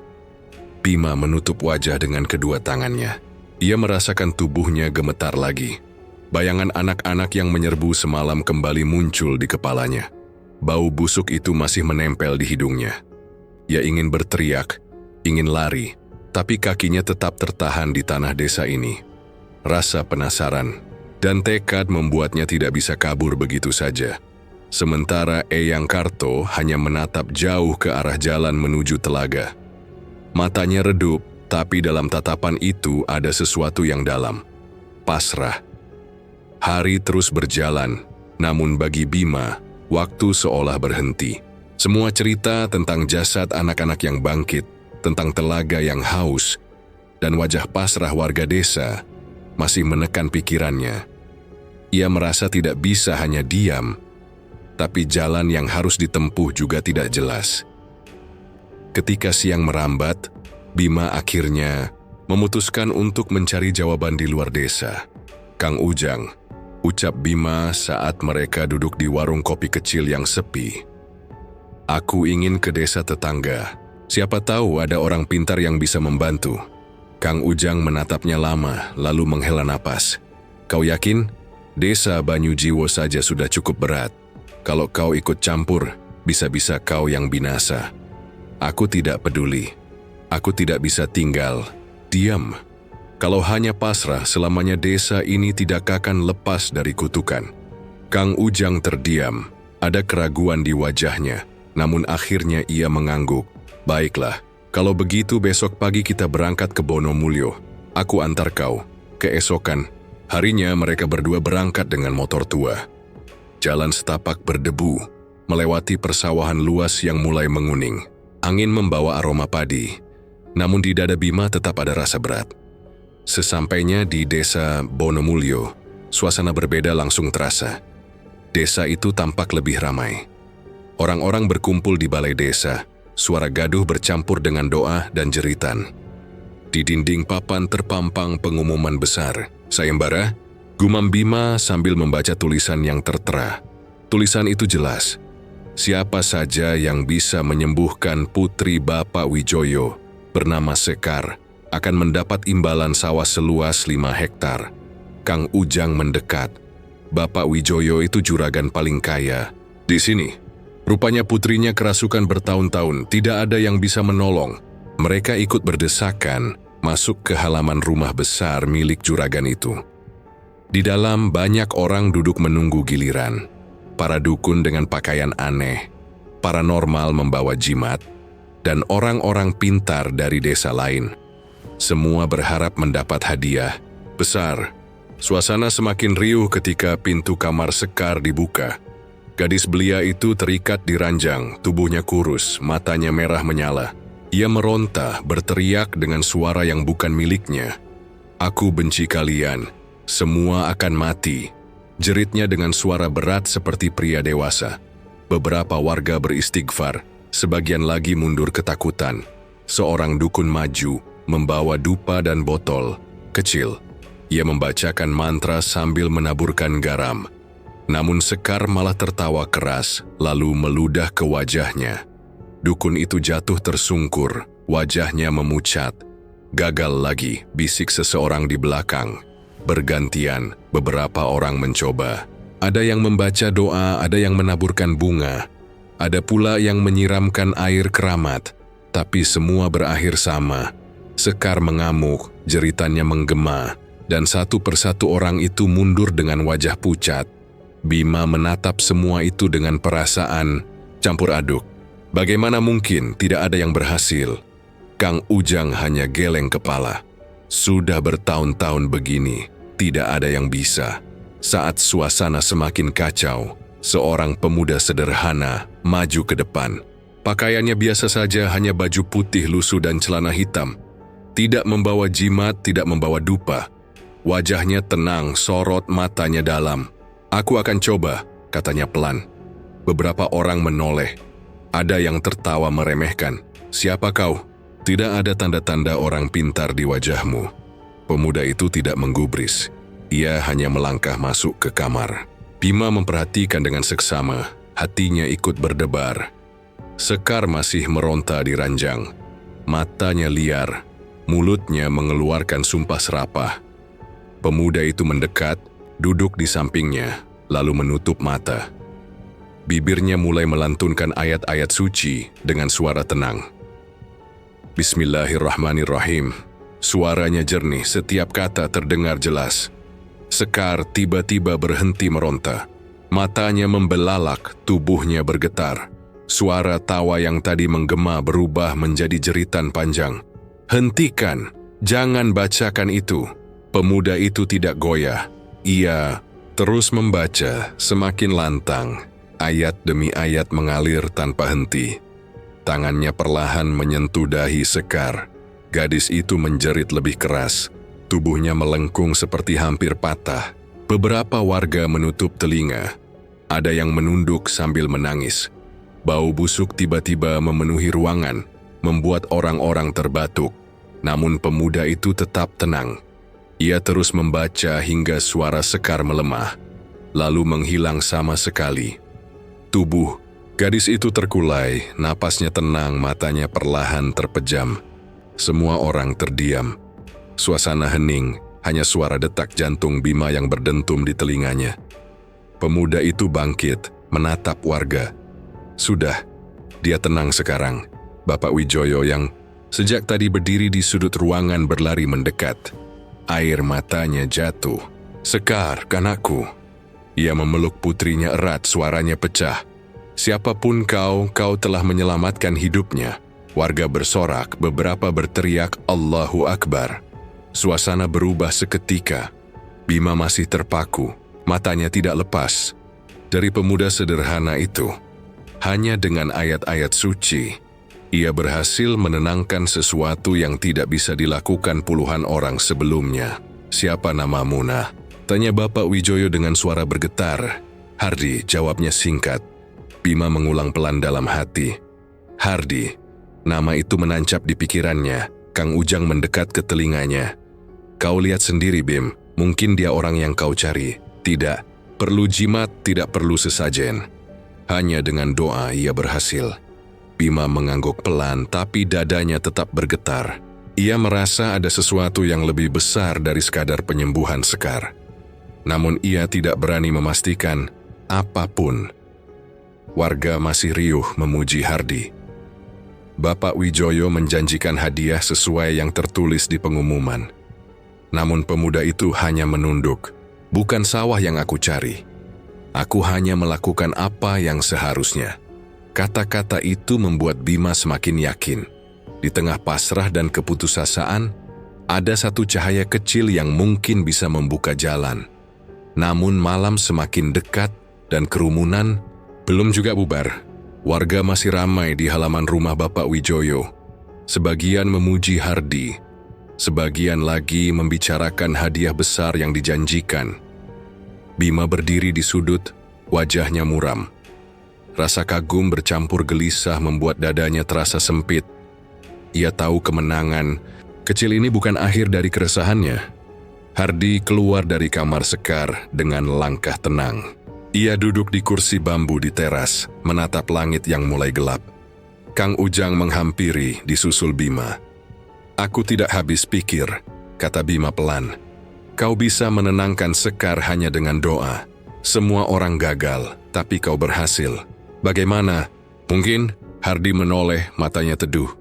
Bima menutup wajah dengan kedua tangannya. Ia merasakan tubuhnya gemetar lagi. Bayangan anak-anak yang menyerbu semalam kembali muncul di kepalanya. Bau busuk itu masih menempel di hidungnya. Ia ingin berteriak, ingin lari, tapi kakinya tetap tertahan di tanah desa ini. Rasa penasaran dan tekad membuatnya tidak bisa kabur begitu saja. Sementara Eyang Karto hanya menatap jauh ke arah jalan menuju telaga. Matanya redup, tapi dalam tatapan itu ada sesuatu yang dalam. Pasrah. Hari terus berjalan, namun bagi Bima, waktu seolah berhenti. Semua cerita tentang jasad anak-anak yang bangkit, tentang telaga yang haus, dan wajah pasrah warga desa masih menekan pikirannya. Ia merasa tidak bisa hanya diam, tapi jalan yang harus ditempuh juga tidak jelas. Ketika siang merambat, Bima akhirnya memutuskan untuk mencari jawaban di luar desa. "Kang Ujang," ucap Bima saat mereka duduk di warung kopi kecil yang sepi. "Aku ingin ke desa tetangga. Siapa tahu ada orang pintar yang bisa membantu." Kang Ujang menatapnya lama, lalu menghela napas. "Kau yakin? Desa Banyujiwo saja sudah cukup berat. Kalau kau ikut campur, bisa-bisa kau yang binasa." "Aku tidak peduli. Aku tidak bisa tinggal diam. Kalau hanya pasrah, selamanya desa ini tidak akan lepas dari kutukan." Kang Ujang terdiam. Ada keraguan di wajahnya, namun akhirnya ia mengangguk. "Baiklah, kalau begitu besok pagi kita berangkat ke Bonomulyo. Aku antar kau." Keesokan harinya mereka berdua berangkat dengan motor tua. Jalan setapak berdebu, melewati persawahan luas yang mulai menguning. Angin membawa aroma padi, namun di dada Bima tetap ada rasa berat. Sesampainya di desa Bonomulyo, suasana berbeda langsung terasa. Desa itu tampak lebih ramai. Orang-orang berkumpul di balai desa, suara gaduh bercampur dengan doa dan jeritan. Di dinding papan terpampang pengumuman besar, "Sayembara," gumam Bima sambil membaca tulisan yang tertera. Tulisan itu jelas. Siapa saja yang bisa menyembuhkan putri Bapak Wijoyo bernama Sekar akan mendapat imbalan sawah seluas 5 hektar. Kang Ujang mendekat. Bapak Wijoyo itu juragan paling kaya di sini. Rupanya putrinya kerasukan bertahun-tahun, tidak ada yang bisa menolong. Mereka ikut berdesakan masuk ke halaman rumah besar milik juragan itu. Di dalam banyak orang duduk menunggu giliran. Para dukun dengan pakaian aneh, paranormal membawa jimat, dan orang-orang pintar dari desa lain. Semua berharap mendapat hadiah besar. Suasana semakin riuh ketika pintu kamar Sekar dibuka. Gadis belia itu terikat di ranjang, tubuhnya kurus, matanya merah menyala. Ia meronta, berteriak dengan suara yang bukan miliknya. "Aku benci kalian, semua akan mati." Jeritnya dengan suara berat seperti pria dewasa. Beberapa warga beristighfar, sebagian lagi mundur ketakutan. Seorang dukun maju, membawa dupa dan botol kecil. Ia membacakan mantra sambil menaburkan garam. Namun Sekar malah tertawa keras, lalu meludah ke wajahnya. Dukun itu jatuh tersungkur, wajahnya memucat. "Gagal lagi," bisik seseorang di belakang. Bergantian, beberapa orang mencoba. Ada yang membaca doa, ada yang menaburkan bunga. Ada pula yang menyiramkan air keramat. Tapi semua berakhir sama. Sekar mengamuk, jeritannya menggema, dan satu persatu orang itu mundur dengan wajah pucat. Bima menatap semua itu dengan perasaan campur aduk. Bagaimana mungkin tidak ada yang berhasil? Kang Ujang hanya geleng kepala. Sudah bertahun-tahun begini, tidak ada yang bisa. Saat suasana semakin kacau, seorang pemuda sederhana maju ke depan. Pakaiannya biasa saja, hanya baju putih lusuh dan celana hitam. Tidak membawa jimat, tidak membawa dupa. Wajahnya tenang, sorot matanya dalam. "Aku akan coba," katanya pelan. Beberapa orang menoleh. Ada yang tertawa meremehkan. "Siapa kau?" "Tidak ada tanda-tanda orang pintar di wajahmu." Pemuda itu tidak menggubris. Ia hanya melangkah masuk ke kamar. Bima memperhatikan dengan seksama, hatinya ikut berdebar. Sekar masih meronta di ranjang. Matanya liar, mulutnya mengeluarkan sumpah serapah. Pemuda itu mendekat, duduk di sampingnya, lalu menutup mata. Bibirnya mulai melantunkan ayat-ayat suci dengan suara tenang. Bismillahirrahmanirrahim. Suaranya jernih, setiap kata terdengar jelas. Sekar tiba-tiba berhenti meronta. Matanya membelalak, tubuhnya bergetar. Suara tawa yang tadi menggema berubah menjadi jeritan panjang. Hentikan, jangan bacakan itu. Pemuda itu tidak goyah. Ia terus membaca, semakin lantang. Ayat demi ayat mengalir tanpa henti. Tangannya perlahan menyentuh dahi Sekar. Gadis itu menjerit lebih keras. Tubuhnya melengkung seperti hampir patah. Beberapa warga menutup telinga. Ada yang menunduk sambil menangis. Bau busuk tiba-tiba memenuhi ruangan, membuat orang-orang terbatuk. Namun pemuda itu tetap tenang. Ia terus membaca hingga suara Sekar melemah, lalu menghilang sama sekali. Tubuh gadis itu terkulai, napasnya tenang, matanya perlahan terpejam. Semua orang terdiam. Suasana hening, hanya suara detak jantung Bima yang berdentum di telinganya. Pemuda itu bangkit, menatap warga. Sudah, dia tenang sekarang. Bapak Wijoyo yang sejak tadi berdiri di sudut ruangan berlari mendekat. Air matanya jatuh. Sekar, anakku. Ia memeluk putrinya erat, suaranya pecah. Siapapun kau telah menyelamatkan hidupnya. Warga bersorak, beberapa berteriak Allahu Akbar. Suasana berubah seketika. Bima masih terpaku, matanya tidak lepas dari pemuda sederhana itu. Hanya dengan ayat-ayat suci, ia berhasil menenangkan sesuatu yang tidak bisa dilakukan puluhan orang sebelumnya. Siapa namamu, Nah? Tanya Bapak Wijoyo dengan suara bergetar. Hardi, jawabnya singkat. Bima mengulang pelan dalam hati. Hardi, nama itu menancap di pikirannya. Kang Ujang mendekat ke telinganya. Kau lihat sendiri, Bim, mungkin dia orang yang kau cari. Tidak, perlu jimat, tidak perlu sesajen. Hanya dengan doa ia berhasil. Bima mengangguk pelan, tapi dadanya tetap bergetar. Ia merasa ada sesuatu yang lebih besar dari sekadar penyembuhan Sekar. Namun ia tidak berani memastikan apapun. Warga masih riuh memuji Hardi. Bapak Wijoyo menjanjikan hadiah sesuai yang tertulis di pengumuman. Namun pemuda itu hanya menunduk. Bukan sawah yang aku cari. Aku hanya melakukan apa yang seharusnya. Kata-kata itu membuat Bima semakin yakin. Di tengah pasrah dan keputusasaan, ada satu cahaya kecil yang mungkin bisa membuka jalan. Namun malam semakin dekat dan kerumunan belum juga bubar. Warga masih ramai di halaman rumah Bapak Wijoyo. Sebagian memuji Hardi, sebagian lagi membicarakan hadiah besar yang dijanjikan. Bima berdiri di sudut, wajahnya muram. Rasa kagum bercampur gelisah membuat dadanya terasa sempit. Ia tahu kemenangan kecil ini bukan akhir dari keresahannya. Hardi keluar dari kamar Sekar dengan langkah tenang. Ia duduk di kursi bambu di teras, menatap langit yang mulai gelap. Kang Ujang menghampiri disusul Bima. Aku tidak habis pikir, kata Bima pelan. Kau bisa menenangkan Sekar hanya dengan doa. Semua orang gagal, tapi kau berhasil. Bagaimana? Mungkin Hardi menoleh, matanya teduh.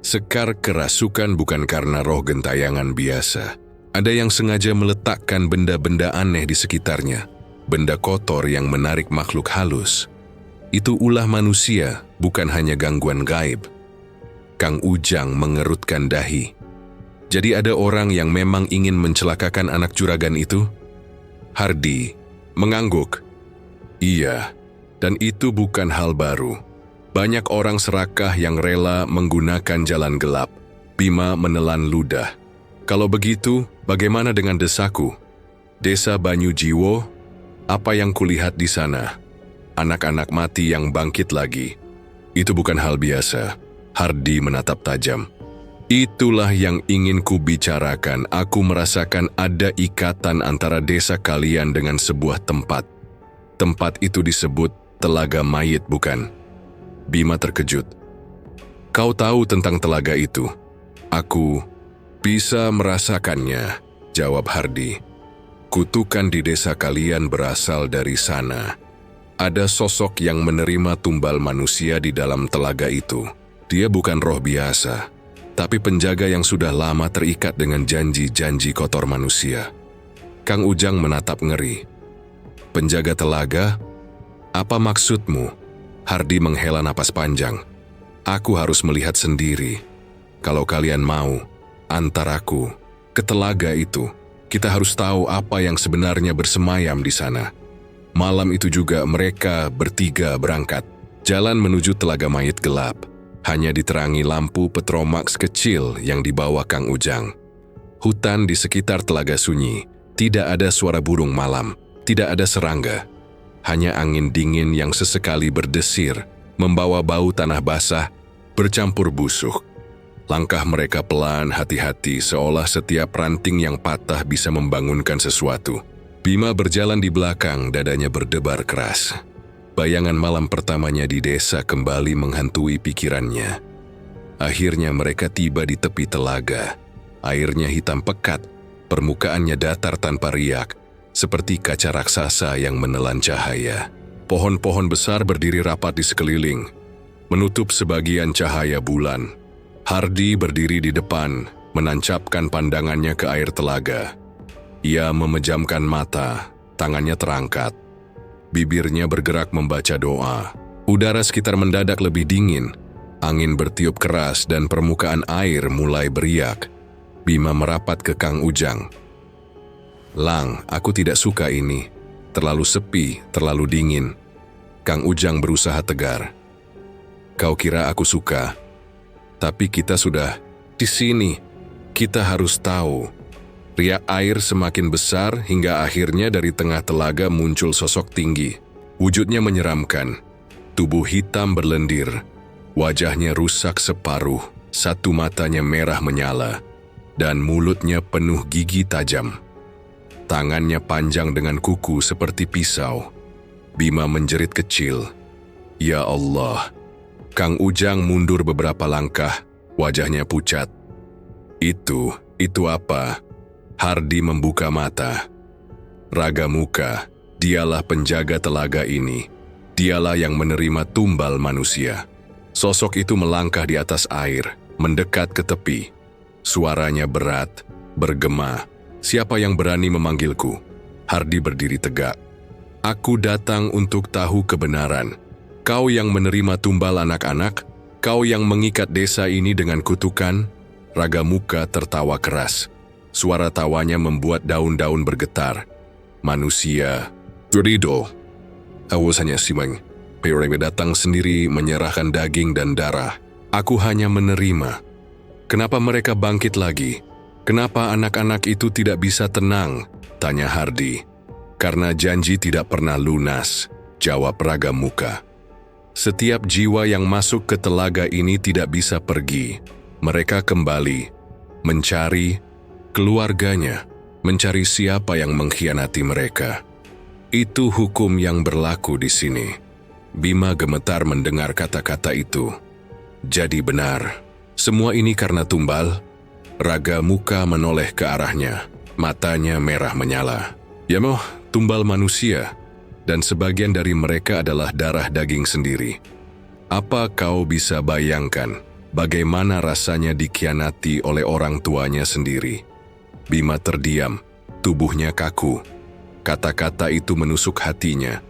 Sekar kerasukan bukan karena roh gentayangan biasa. Ada yang sengaja meletakkan benda-benda aneh di sekitarnya. Benda kotor yang menarik makhluk halus. Itu ulah manusia, bukan hanya gangguan gaib. Kang Ujang mengerutkan dahi. Jadi ada orang yang memang ingin mencelakakan anak juragan itu? Hardi mengangguk. Iya, dan itu bukan hal baru. Banyak orang serakah yang rela menggunakan jalan gelap. Bima menelan ludah. Kalau begitu, bagaimana dengan desaku? Desa Banyu Jiwo, apa yang kulihat di sana? Anak-anak mati yang bangkit lagi. Itu bukan hal biasa. Hardi menatap tajam. Itulah yang ingin kubicarakan. Aku merasakan ada ikatan antara desa kalian dengan sebuah tempat. Tempat itu disebut Telaga Mayit, bukan? Bima terkejut. Kau tahu tentang telaga itu? Aku bisa merasakannya, jawab Hardi. Kutukan di desa kalian berasal dari sana. Ada sosok yang menerima tumbal manusia di dalam telaga itu. Dia bukan roh biasa, tapi penjaga yang sudah lama terikat dengan janji-janji kotor manusia. Kang Ujang menatap ngeri. Penjaga telaga? Apa maksudmu? Hardi menghela napas panjang. Aku harus melihat sendiri. Kalau kalian mau, antar aku ke telaga itu. Kita harus tahu apa yang sebenarnya bersemayam di sana. Malam itu juga mereka bertiga berangkat. Jalan menuju telaga mayit gelap. Hanya diterangi lampu petromax kecil yang dibawa Kang Ujang. Hutan di sekitar telaga sunyi. Tidak ada suara burung malam. Tidak ada serangga. Hanya angin dingin yang sesekali berdesir, membawa bau tanah basah, bercampur busuk. Langkah mereka pelan, hati-hati, seolah setiap ranting yang patah bisa membangunkan sesuatu. Bima berjalan di belakang, dadanya berdebar keras. Bayangan malam pertamanya di desa kembali menghantui pikirannya. Akhirnya mereka tiba di tepi telaga. Airnya hitam pekat, permukaannya datar tanpa riak, seperti kaca raksasa yang menelan cahaya. Pohon-pohon besar berdiri rapat di sekeliling, menutup sebagian cahaya bulan. Hardi berdiri di depan, menancapkan pandangannya ke air telaga. Ia memejamkan mata, tangannya terangkat. Bibirnya bergerak membaca doa. Udara sekitar mendadak lebih dingin. Angin bertiup keras dan permukaan air mulai beriak. Bima merapat ke Kang Ujang. Lang, aku tidak suka ini. Terlalu sepi, terlalu dingin. Kang Ujang berusaha tegar. Kau kira aku suka? Tapi kita sudah di sini. Kita harus tahu. Riak air semakin besar hingga akhirnya dari tengah telaga muncul sosok tinggi. Wujudnya menyeramkan. Tubuh hitam berlendir. Wajahnya rusak separuh. Satu matanya merah menyala. Dan mulutnya penuh gigi tajam. Tangannya panjang dengan kuku seperti pisau. Bima menjerit kecil. Ya Allah. Kang Ujang mundur beberapa langkah, wajahnya pucat. Itu apa? Hardi membuka mata. Raga Muka, dialah penjaga telaga ini. Dialah yang menerima tumbal manusia. Sosok itu melangkah di atas air, mendekat ke tepi. Suaranya berat, bergema. Siapa yang berani memanggilku? Hardi berdiri tegak. Aku datang untuk tahu kebenaran. Kau yang menerima tumbal anak-anak, kau yang mengikat desa ini dengan kutukan. Raga Muka tertawa keras. Suara tawanya membuat daun-daun bergetar. Manusia, Ridho. Awas hanya simeng. Perebe datang sendiri menyerahkan daging dan darah. Aku hanya menerima. Kenapa mereka bangkit lagi? Kenapa anak-anak itu tidak bisa tenang? Tanya Hardi. Karena janji tidak pernah lunas, jawab Raga Muka. Setiap jiwa yang masuk ke telaga ini tidak bisa pergi. Mereka kembali, mencari keluarganya, mencari siapa yang mengkhianati mereka. Itu hukum yang berlaku di sini. Bima gemetar mendengar kata-kata itu. Jadi benar, semua ini karena tumbal. Raga Muka menoleh ke arahnya, matanya merah menyala. Ya moh, tumbal manusia. Dan sebagian dari mereka adalah darah daging sendiri. Apa kau bisa bayangkan bagaimana rasanya dikhianati oleh orang tuanya sendiri? Bima terdiam, tubuhnya kaku. Kata-kata itu menusuk hatinya.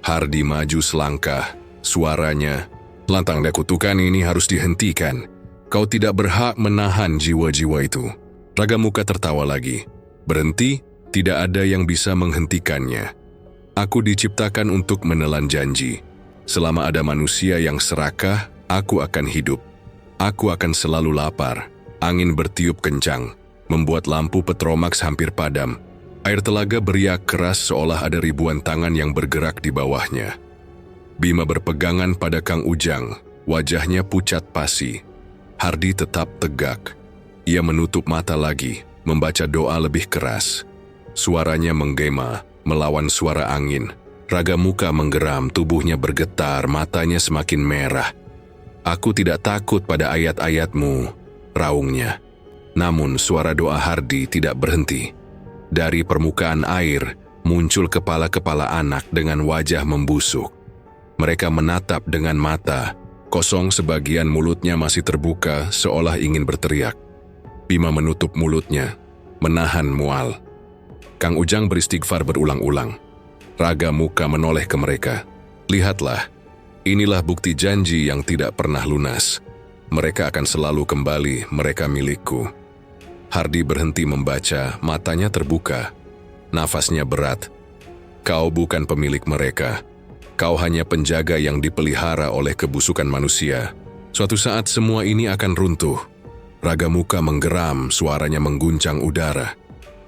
Hardi maju selangkah, suaranya, lantang kutukan ini harus dihentikan. Kau tidak berhak menahan jiwa-jiwa itu. Raga Muka tertawa lagi. Berhenti, tidak ada yang bisa menghentikannya. Aku diciptakan untuk menelan janji. Selama ada manusia yang serakah, aku akan hidup. Aku akan selalu lapar. Angin bertiup kencang, membuat lampu petromax hampir padam. Air telaga beriak keras seolah ada ribuan tangan yang bergerak di bawahnya. Bima berpegangan pada Kang Ujang, wajahnya pucat pasi. Hardi tetap tegak. Ia menutup mata lagi, membaca doa lebih keras. Suaranya menggema, melawan suara angin. Raga Muka menggeram, tubuhnya bergetar, matanya semakin merah. "Aku tidak takut pada ayat-ayatmu," raungnya. Namun suara doa Hardi tidak berhenti. Dari permukaan air muncul kepala-kepala anak dengan wajah membusuk. Mereka menatap dengan mata kosong, sebagian mulutnya masih terbuka seolah ingin berteriak. Bima menutup mulutnya, menahan mual. Kang Ujang beristighfar berulang-ulang. Raga Muka menoleh ke mereka. "Lihatlah, inilah bukti janji yang tidak pernah lunas. Mereka akan selalu kembali, mereka milikku." Hardi berhenti membaca, matanya terbuka. Nafasnya berat. "Kau bukan pemilik mereka. Kau hanya penjaga yang dipelihara oleh kebusukan manusia. Suatu saat semua ini akan runtuh." Raga Muka menggeram, suaranya mengguncang udara.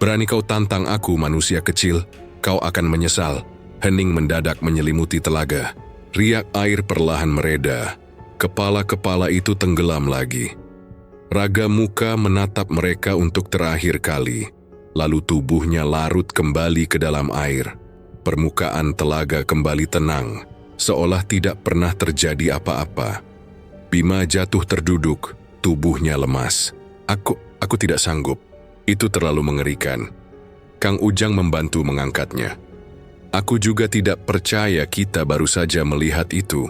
"Berani kau tantang aku, manusia kecil? Kau akan menyesal." Hening mendadak menyelimuti telaga. Riak air perlahan mereda. Kepala-kepala itu tenggelam lagi. Raga Muka menatap mereka untuk terakhir kali. Lalu tubuhnya larut kembali ke dalam air. Permukaan telaga kembali tenang, seolah tidak pernah terjadi apa-apa. Bima jatuh terduduk, tubuhnya lemas. Aku tidak sanggup. Itu terlalu mengerikan." Kang Ujang membantu mengangkatnya. "Aku juga tidak percaya kita baru saja melihat itu."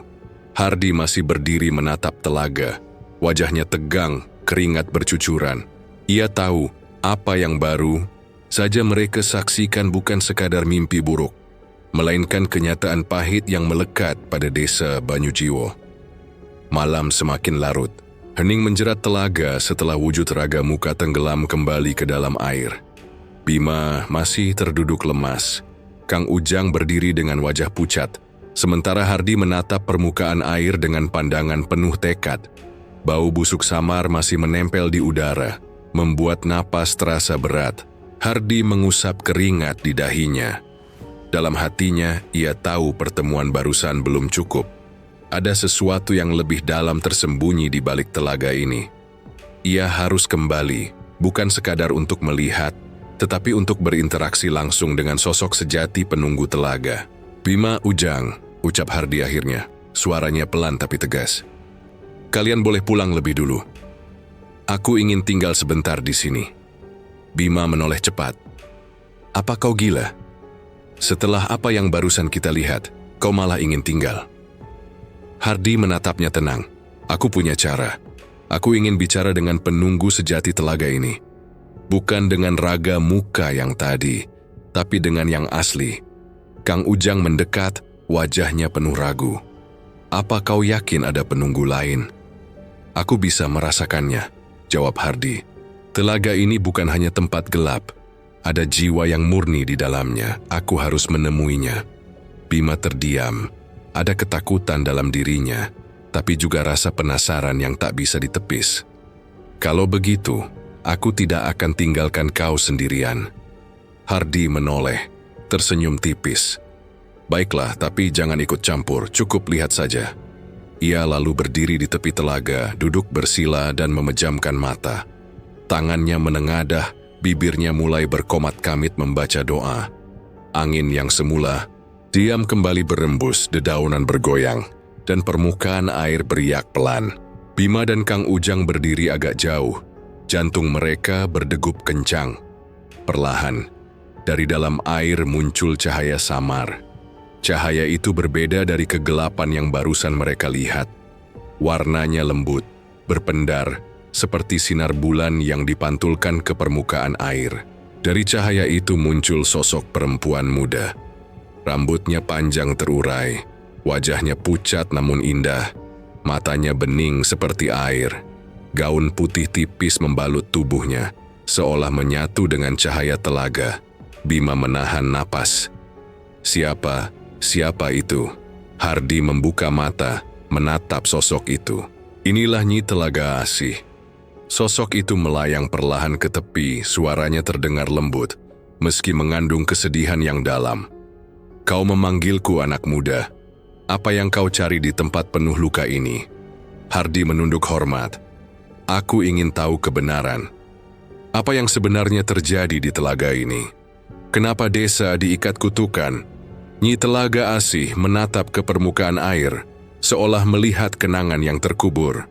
Hardi masih berdiri menatap telaga. Wajahnya tegang, keringat bercucuran. Ia tahu apa yang baru saja mereka saksikan bukan sekadar mimpi buruk, melainkan kenyataan pahit yang melekat pada desa Banyujiwo. Malam semakin larut. Hening menjerat telaga setelah wujud Raga Muka tenggelam kembali ke dalam air. Bima masih terduduk lemas. Kang Ujang berdiri dengan wajah pucat, sementara Hardi menatap permukaan air dengan pandangan penuh tekad. Bau busuk samar masih menempel di udara, membuat napas terasa berat. Hardi mengusap keringat di dahinya. Dalam hatinya, ia tahu pertemuan barusan belum cukup. Ada sesuatu yang lebih dalam tersembunyi di balik telaga ini. Ia harus kembali, bukan sekadar untuk melihat, tetapi untuk berinteraksi langsung dengan sosok sejati penunggu telaga. "Bima Ujang," ucap Hardi akhirnya. Suaranya pelan tapi tegas. "Kalian boleh pulang lebih dulu. Aku ingin tinggal sebentar di sini." Bima menoleh cepat. "Apa kau gila? Setelah apa yang barusan kita lihat, kau malah ingin tinggal?" Hardi menatapnya tenang. "Aku punya cara. Aku ingin bicara dengan penunggu sejati telaga ini. Bukan dengan Raga Muka yang tadi, tapi dengan yang asli." Kang Ujang mendekat, wajahnya penuh ragu. "Apa kau yakin ada penunggu lain?" "Aku bisa merasakannya," jawab Hardi. "Telaga ini bukan hanya tempat gelap. Ada jiwa yang murni di dalamnya. Aku harus menemuinya." Bima terdiam. Ada ketakutan dalam dirinya, tapi juga rasa penasaran yang tak bisa ditepis. "Kalau begitu, aku tidak akan tinggalkan kau sendirian." Hardi menoleh, tersenyum tipis. "Baiklah, tapi jangan ikut campur, cukup lihat saja." Ia lalu berdiri di tepi telaga, duduk bersila dan memejamkan mata. Tangannya menengadah, bibirnya mulai berkomat kamit membaca doa. Angin yang semula diam kembali berembus, dedaunan bergoyang, dan permukaan air beriak pelan. Bima dan Kang Ujang berdiri agak jauh. Jantung mereka berdegup kencang. Perlahan, dari dalam air muncul cahaya samar. Cahaya itu berbeda dari kegelapan yang barusan mereka lihat. Warnanya lembut, berpendar, seperti sinar bulan yang dipantulkan ke permukaan air. Dari cahaya itu muncul sosok perempuan muda. Rambutnya panjang terurai, wajahnya pucat namun indah, matanya bening seperti air. Gaun putih tipis membalut tubuhnya, seolah menyatu dengan cahaya telaga. Bima menahan napas. Siapa itu?" Hardi membuka mata, menatap sosok itu. Inilah Nyi Telaga Asih. Sosok itu melayang perlahan ke tepi, suaranya terdengar lembut, meski mengandung kesedihan yang dalam. "Kau memanggilku anak muda. Apa yang kau cari di tempat penuh luka ini?" Hardi menunduk hormat. "Aku ingin tahu kebenaran. Apa yang sebenarnya terjadi di telaga ini? Kenapa desa diikat kutukan?" Nyi Telaga Asih menatap ke permukaan air, seolah melihat kenangan yang terkubur.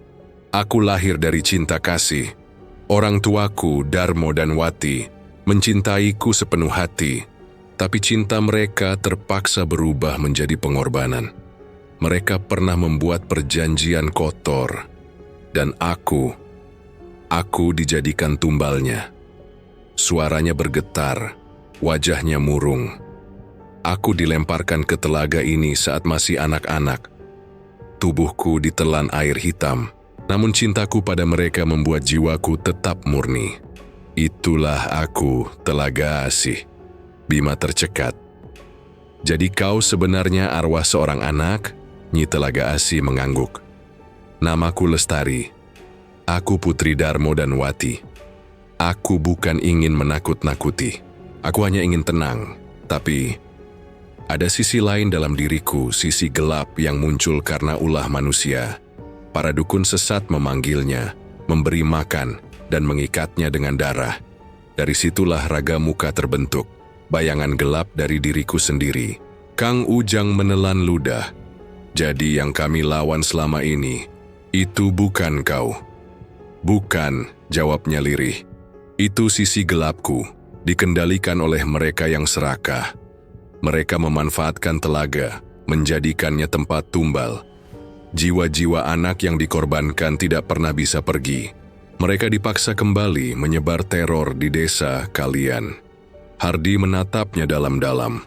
Aku lahir dari cinta kasih. Orang tuaku, Darmo dan Wati, mencintaiku sepenuh hati, tapi cinta mereka terpaksa berubah menjadi pengorbanan. Mereka pernah membuat perjanjian kotor, dan aku dijadikan tumbalnya. Suaranya bergetar, wajahnya murung. Aku dilemparkan ke telaga ini saat masih anak-anak. Tubuhku ditelan air hitam, namun cintaku pada mereka membuat jiwaku tetap murni. Itulah aku, Telaga Asih. Bima tercekat. Jadi kau sebenarnya arwah seorang anak? Nyi Telaga Asih mengangguk. Namaku Lestari. Aku putri Darmo dan Wati. Aku bukan ingin menakut-nakuti. Aku hanya ingin tenang. Tapi ada sisi lain dalam diriku, sisi gelap yang muncul karena ulah manusia. Para dukun sesat memanggilnya, memberi makan, dan mengikatnya dengan darah. Dari situlah raga muka terbentuk, bayangan gelap dari diriku sendiri. Kang Ujang menelan ludah. Jadi yang kami lawan selama ini, itu bukan kau. Bukan, jawabnya lirih. Itu sisi gelapku, dikendalikan oleh mereka yang serakah. Mereka memanfaatkan telaga, menjadikannya tempat tumbal. Jiwa-jiwa anak yang dikorbankan tidak pernah bisa pergi. Mereka dipaksa kembali menyebar teror di desa kalian. Hardi menatapnya dalam-dalam.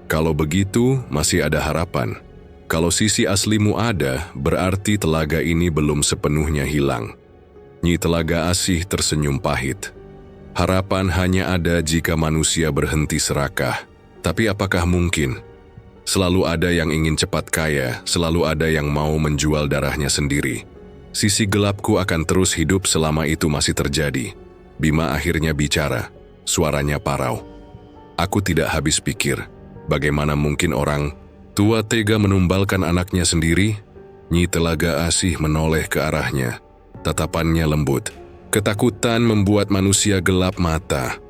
Kalau begitu, masih ada harapan. Kalau sisi aslimu ada, berarti telaga ini belum sepenuhnya hilang. Nyi Telaga Asih tersenyum pahit. Harapan hanya ada jika manusia berhenti serakah. Tapi apakah mungkin? Selalu ada yang ingin cepat kaya, selalu ada yang mau menjual darahnya sendiri. Sisi gelapku akan terus hidup selama itu masih terjadi. Bima akhirnya bicara, suaranya parau. Aku tidak habis pikir, bagaimana mungkin orang tua tega menumbalkan anaknya sendiri? Nyi Telaga Asih menoleh ke arahnya, tatapannya lembut. Ketakutan membuat manusia gelap mata.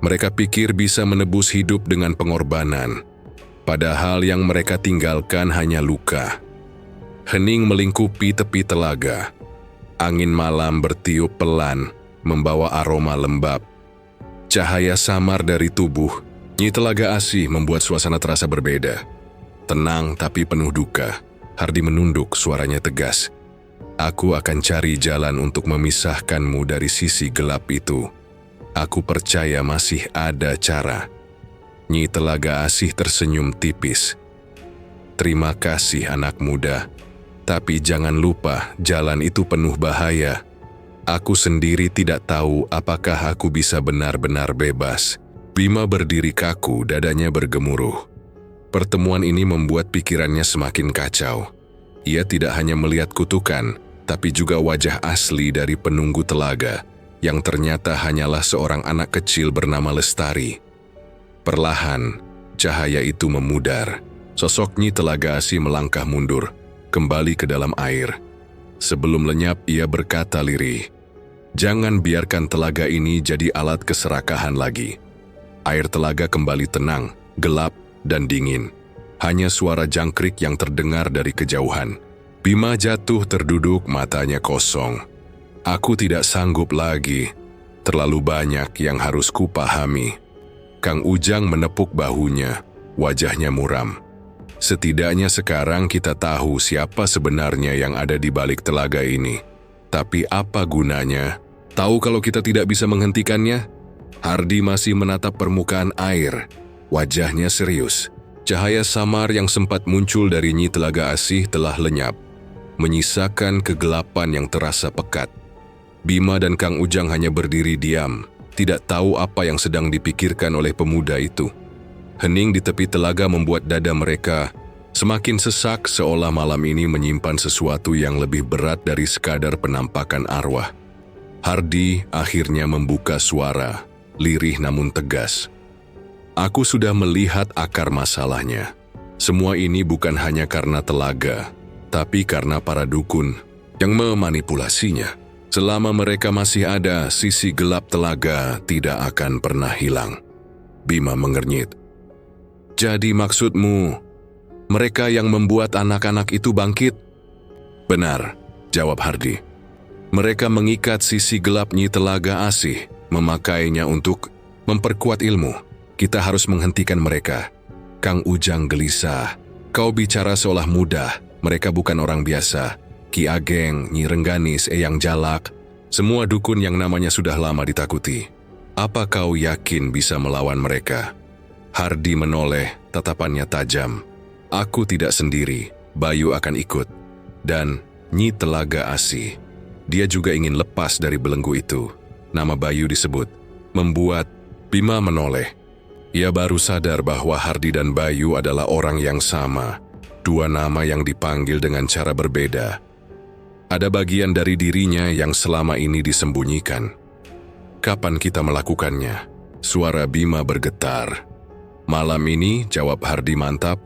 Mereka pikir bisa menebus hidup dengan pengorbanan, padahal yang mereka tinggalkan hanya luka. Hening melingkupi tepi telaga. Angin malam bertiup pelan, membawa aroma lembab. Cahaya samar dari tubuh Nyi Telaga Asih membuat suasana terasa berbeda. Tenang tapi penuh duka. Hardi menunduk, suaranya tegas. Aku akan cari jalan untuk memisahkanmu dari sisi gelap itu. Aku percaya masih ada cara. Nyi Telaga Asih tersenyum tipis. Terima kasih anak muda. Tapi jangan lupa, jalan itu penuh bahaya. Aku sendiri tidak tahu apakah aku bisa benar-benar bebas. Bima berdiri kaku, dadanya bergemuruh. Pertemuan ini membuat pikirannya semakin kacau. Ia tidak hanya melihat kutukan, tapi juga wajah asli dari penunggu telaga, yang ternyata hanyalah seorang anak kecil bernama Lestari. Perlahan, cahaya itu memudar. Sosok Nyi Telaga Asih melangkah mundur, kembali ke dalam air. Sebelum lenyap, ia berkata lirih, "Jangan biarkan telaga ini jadi alat keserakahan lagi." Air telaga kembali tenang, gelap, dan dingin. Hanya suara jangkrik yang terdengar dari kejauhan. Bima jatuh terduduk, matanya kosong. Aku tidak sanggup lagi. Terlalu banyak yang harus kupahami. Kang Ujang menepuk bahunya, wajahnya muram. Setidaknya sekarang kita tahu siapa sebenarnya yang ada di balik telaga ini. Tapi apa gunanya? Tahu kalau kita tidak bisa menghentikannya? Hardi masih menatap permukaan air. Wajahnya serius. Cahaya samar yang sempat muncul dari Nyi Telaga Asih telah lenyap, menyisakan kegelapan yang terasa pekat. Bima dan Kang Ujang hanya berdiri diam, tidak tahu apa yang sedang dipikirkan oleh pemuda itu. Hening di tepi telaga membuat dada mereka semakin sesak, seolah malam ini menyimpan sesuatu yang lebih berat dari sekadar penampakan arwah. Hardi akhirnya membuka suara, lirih namun tegas. Aku sudah melihat akar masalahnya. Semua ini bukan hanya karena telaga, tapi karena para dukun yang memanipulasinya. Selama mereka masih ada, sisi gelap telaga tidak akan pernah hilang. Bima mengernyit. Jadi maksudmu, mereka yang membuat anak-anak itu bangkit? Benar, jawab Hardi. Mereka mengikat sisi gelap Nyi Telaga Asih, memakainya untuk memperkuat ilmu. Kita harus menghentikan mereka. Kang Ujang gelisah. Kau bicara seolah mudah, mereka bukan orang biasa. Ki Ageng, Nyi Rengganis, Eyang Jalak, semua dukun yang namanya sudah lama ditakuti. Apa kau yakin bisa melawan mereka? Hardi menoleh, tatapannya tajam. Aku tidak sendiri, Bayu akan ikut. Dan Nyi Telaga Asih. Dia juga ingin lepas dari belenggu itu. Nama Bayu disebut. Membuat Bima menoleh. Ia baru sadar bahwa Hardi dan Bayu adalah orang yang sama. Dua nama yang dipanggil dengan cara berbeda. Ada bagian dari dirinya yang selama ini disembunyikan. Kapan kita melakukannya? Suara Bima bergetar. Malam ini, jawab Hardi mantap.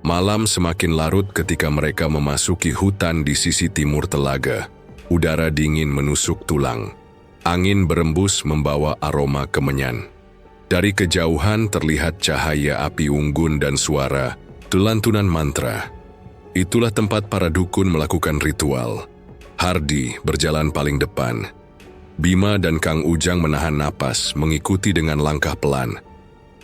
Malam semakin larut ketika mereka memasuki hutan di sisi timur telaga. Udara dingin menusuk tulang. Angin berembus membawa aroma kemenyan. Dari kejauhan terlihat cahaya api unggun dan suara lantunan mantra. Itulah tempat para dukun melakukan ritual. Hardi berjalan paling depan. Bima dan Kang Ujang menahan napas, mengikuti dengan langkah pelan.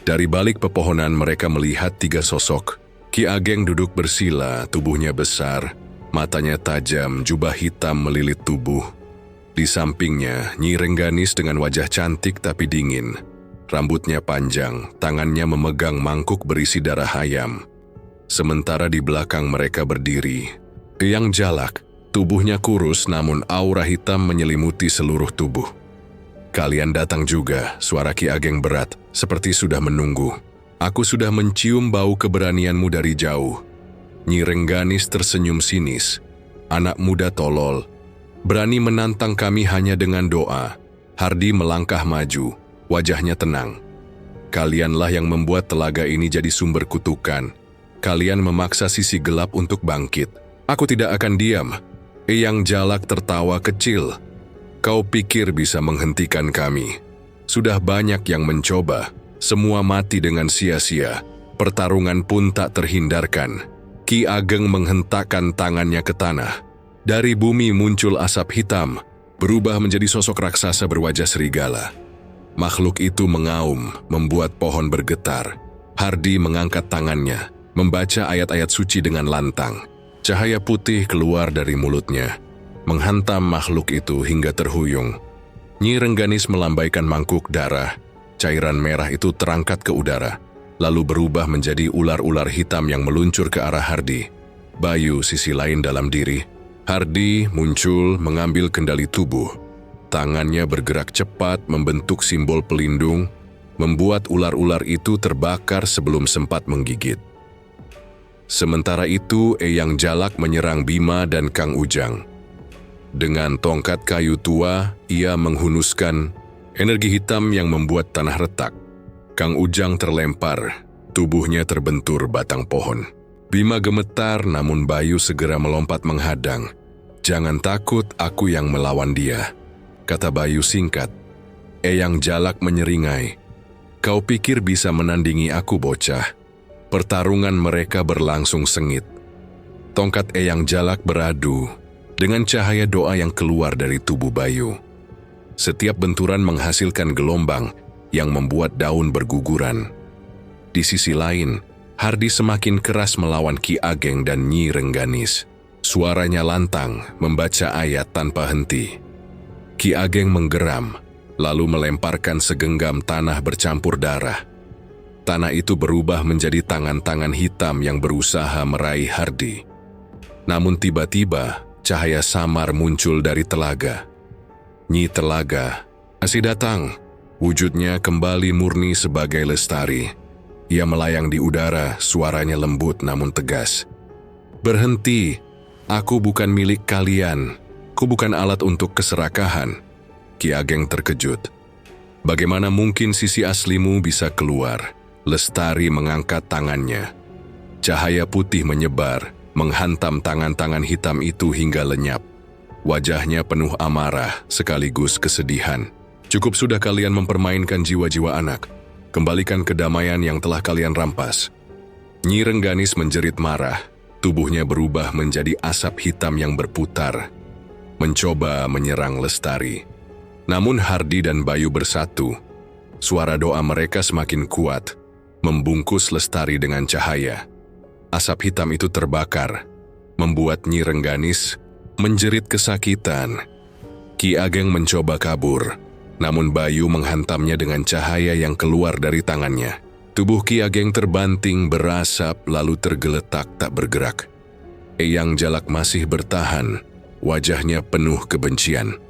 Dari balik pepohonan mereka melihat tiga sosok. Ki Ageng duduk bersila, tubuhnya besar, matanya tajam, jubah hitam melilit tubuh. Di sampingnya, Nyi Rengganis dengan wajah cantik tapi dingin. Rambutnya panjang, tangannya memegang mangkuk berisi darah ayam. Sementara di belakang mereka berdiri Eyang Jalak, tubuhnya kurus namun aura hitam menyelimuti seluruh tubuh. Kalian datang juga, suara Ki Ageng berat, seperti sudah menunggu. Aku sudah mencium bau keberanianmu dari jauh. Nyi Rengganis tersenyum sinis. Anak muda tolol, berani menantang kami hanya dengan doa. Hardi melangkah maju, wajahnya tenang. Kalianlah yang membuat telaga ini jadi sumber kutukan. Kalian memaksa sisi gelap untuk bangkit. Aku tidak akan diam. Eyang Jalak tertawa kecil. Kau pikir bisa menghentikan kami? Sudah banyak yang mencoba, semua mati dengan sia-sia. Pertarungan pun tak terhindarkan. Ki Ageng menghentakkan tangannya ke tanah. Dari bumi muncul asap hitam, berubah menjadi sosok raksasa berwajah serigala. Makhluk itu mengaum, membuat pohon bergetar. Hardi mengangkat tangannya, membaca ayat-ayat suci dengan lantang. Cahaya putih keluar dari mulutnya, menghantam makhluk itu hingga terhuyung. Nyi Rengganis melambaikan mangkuk darah. Cairan merah itu terangkat ke udara, lalu berubah menjadi ular-ular hitam yang meluncur ke arah Hardi. Bayu sisi lain dalam diri. Hardi muncul mengambil kendali tubuh. Tangannya bergerak cepat membentuk simbol pelindung, membuat ular-ular itu terbakar sebelum sempat menggigit. Sementara itu, Eyang Jalak menyerang Bima dan Kang Ujang. Dengan tongkat kayu tua, ia menghunuskan energi hitam yang membuat tanah retak. Kang Ujang terlempar, tubuhnya terbentur batang pohon. Bima gemetar, namun Bayu segera melompat menghadang. Jangan takut, aku yang melawan dia, kata Bayu singkat. Eyang Jalak menyeringai. Kau pikir bisa menandingi aku, bocah? Pertarungan mereka berlangsung sengit. Tongkat Eyang Jalak beradu dengan cahaya doa yang keluar dari tubuh Bayu. Setiap benturan menghasilkan gelombang yang membuat daun berguguran. Di sisi lain, Hardi semakin keras melawan Ki Ageng dan Nyi Rengganis. Suaranya lantang, membaca ayat tanpa henti. Ki Ageng menggeram, lalu melemparkan segenggam tanah bercampur darah. Tanah itu berubah menjadi tangan-tangan hitam yang berusaha meraih Hardi. Namun tiba-tiba, cahaya samar muncul dari telaga. Nyi Telaga masih datang. Wujudnya kembali murni sebagai lestari. Ia melayang di udara, suaranya lembut namun tegas. Berhenti, aku bukan milik kalian. Ku bukan alat untuk keserakahan. Ki Ageng terkejut. Bagaimana mungkin sisi aslimu bisa keluar? Lestari mengangkat tangannya. Cahaya putih menyebar, menghantam tangan-tangan hitam itu hingga lenyap. Wajahnya penuh amarah sekaligus kesedihan. Cukup sudah kalian mempermainkan jiwa-jiwa anak. Kembalikan kedamaian yang telah kalian rampas. Nyi Rengganis menjerit marah. Tubuhnya berubah menjadi asap hitam yang berputar, mencoba menyerang Lestari. Namun Hardi dan Bayu bersatu. Suara doa mereka semakin kuat, membungkus Lestari dengan cahaya. Asap hitam itu terbakar, membuat Nyi Rengganis menjerit kesakitan. Ki Ageng mencoba kabur, namun Bayu menghantamnya dengan cahaya yang keluar dari tangannya. Tubuh Ki Ageng terbanting berasap lalu tergeletak tak bergerak. Eyang Jalak masih bertahan, wajahnya penuh kebencian.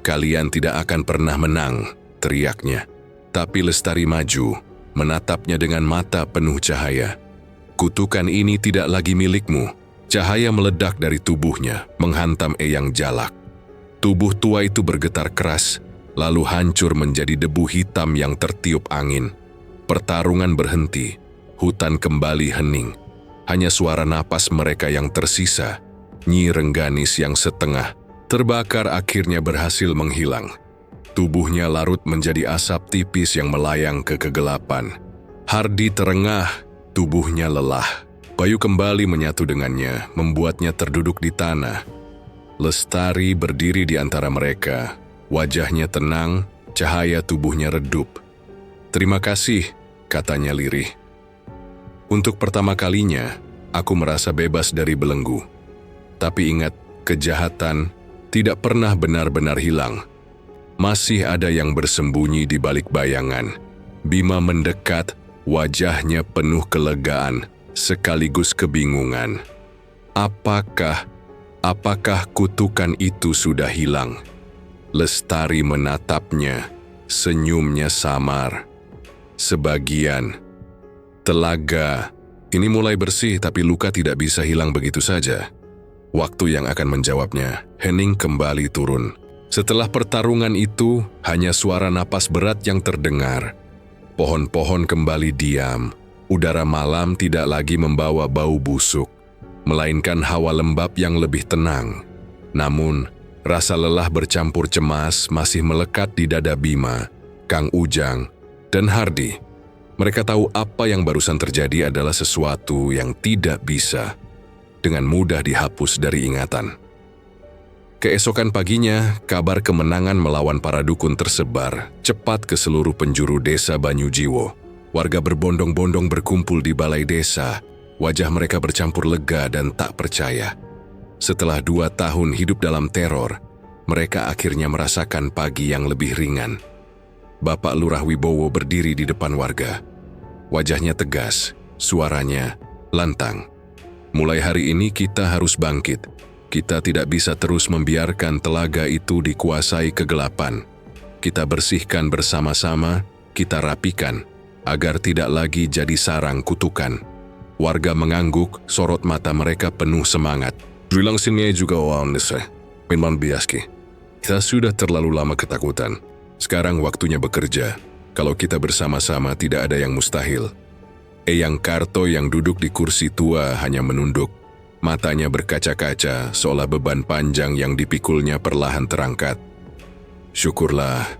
"Kalian tidak akan pernah menang," teriaknya. Tapi Lestari maju, menatapnya dengan mata penuh cahaya. "Kutukan ini tidak lagi milikmu." Cahaya meledak dari tubuhnya, menghantam Eyang Jalak. Tubuh tua itu bergetar keras, lalu hancur menjadi debu hitam yang tertiup angin. Pertarungan berhenti, hutan kembali hening. Hanya suara napas mereka yang tersisa. Nyi Rengganis yang setengah terbakar akhirnya berhasil menghilang. Tubuhnya larut menjadi asap tipis yang melayang ke kegelapan. Hardi terengah, tubuhnya lelah. Bayu kembali menyatu dengannya, membuatnya terduduk di tanah. Lestari berdiri di antara mereka, wajahnya tenang, cahaya tubuhnya redup. "Terima kasih," katanya lirih. "Untuk pertama kalinya, aku merasa bebas dari belenggu. Tapi ingat, kejahatan tidak pernah benar-benar hilang. Masih ada yang bersembunyi di balik bayangan." Bima mendekat, wajahnya penuh kelegaan, sekaligus kebingungan. Apakah kutukan itu sudah hilang? Lestari menatapnya, senyumnya samar. "Sebagian. Telaga ini mulai bersih, tapi luka tidak bisa hilang begitu saja." Waktu yang akan menjawabnya. Hening kembali turun. Setelah pertarungan itu, hanya suara napas berat yang terdengar. Pohon-pohon kembali diam. Udara malam tidak lagi membawa bau busuk, melainkan hawa lembab yang lebih tenang. Namun, rasa lelah bercampur cemas masih melekat di dada Bima, Kang Ujang, dan Hardi. Mereka tahu apa yang barusan terjadi adalah sesuatu yang tidak bisa dengan mudah dihapus dari ingatan. Keesokan paginya, kabar kemenangan melawan para dukun tersebar cepat ke seluruh penjuru desa Banyujiwo. Warga berbondong-bondong berkumpul di balai desa. Wajah mereka bercampur lega dan tak percaya. Setelah 2 tahun hidup dalam teror, mereka akhirnya merasakan pagi yang lebih ringan. Bapak Lurah Wibowo berdiri di depan warga. Wajahnya tegas, suaranya lantang. "Mulai hari ini kita harus bangkit. Kita tidak bisa terus membiarkan telaga itu dikuasai kegelapan. Kita bersihkan bersama-sama, kita rapikan, agar tidak lagi jadi sarang kutukan." Warga mengangguk, sorot mata mereka penuh semangat. "Bilang sini juga wawan desa, memang biaski. Kita sudah terlalu lama ketakutan. Sekarang waktunya bekerja. Kalau kita bersama-sama tidak ada yang mustahil." Eyang Karto yang duduk di kursi tua hanya menunduk. Matanya berkaca-kaca seolah beban panjang yang dipikulnya perlahan terangkat. "Syukurlah,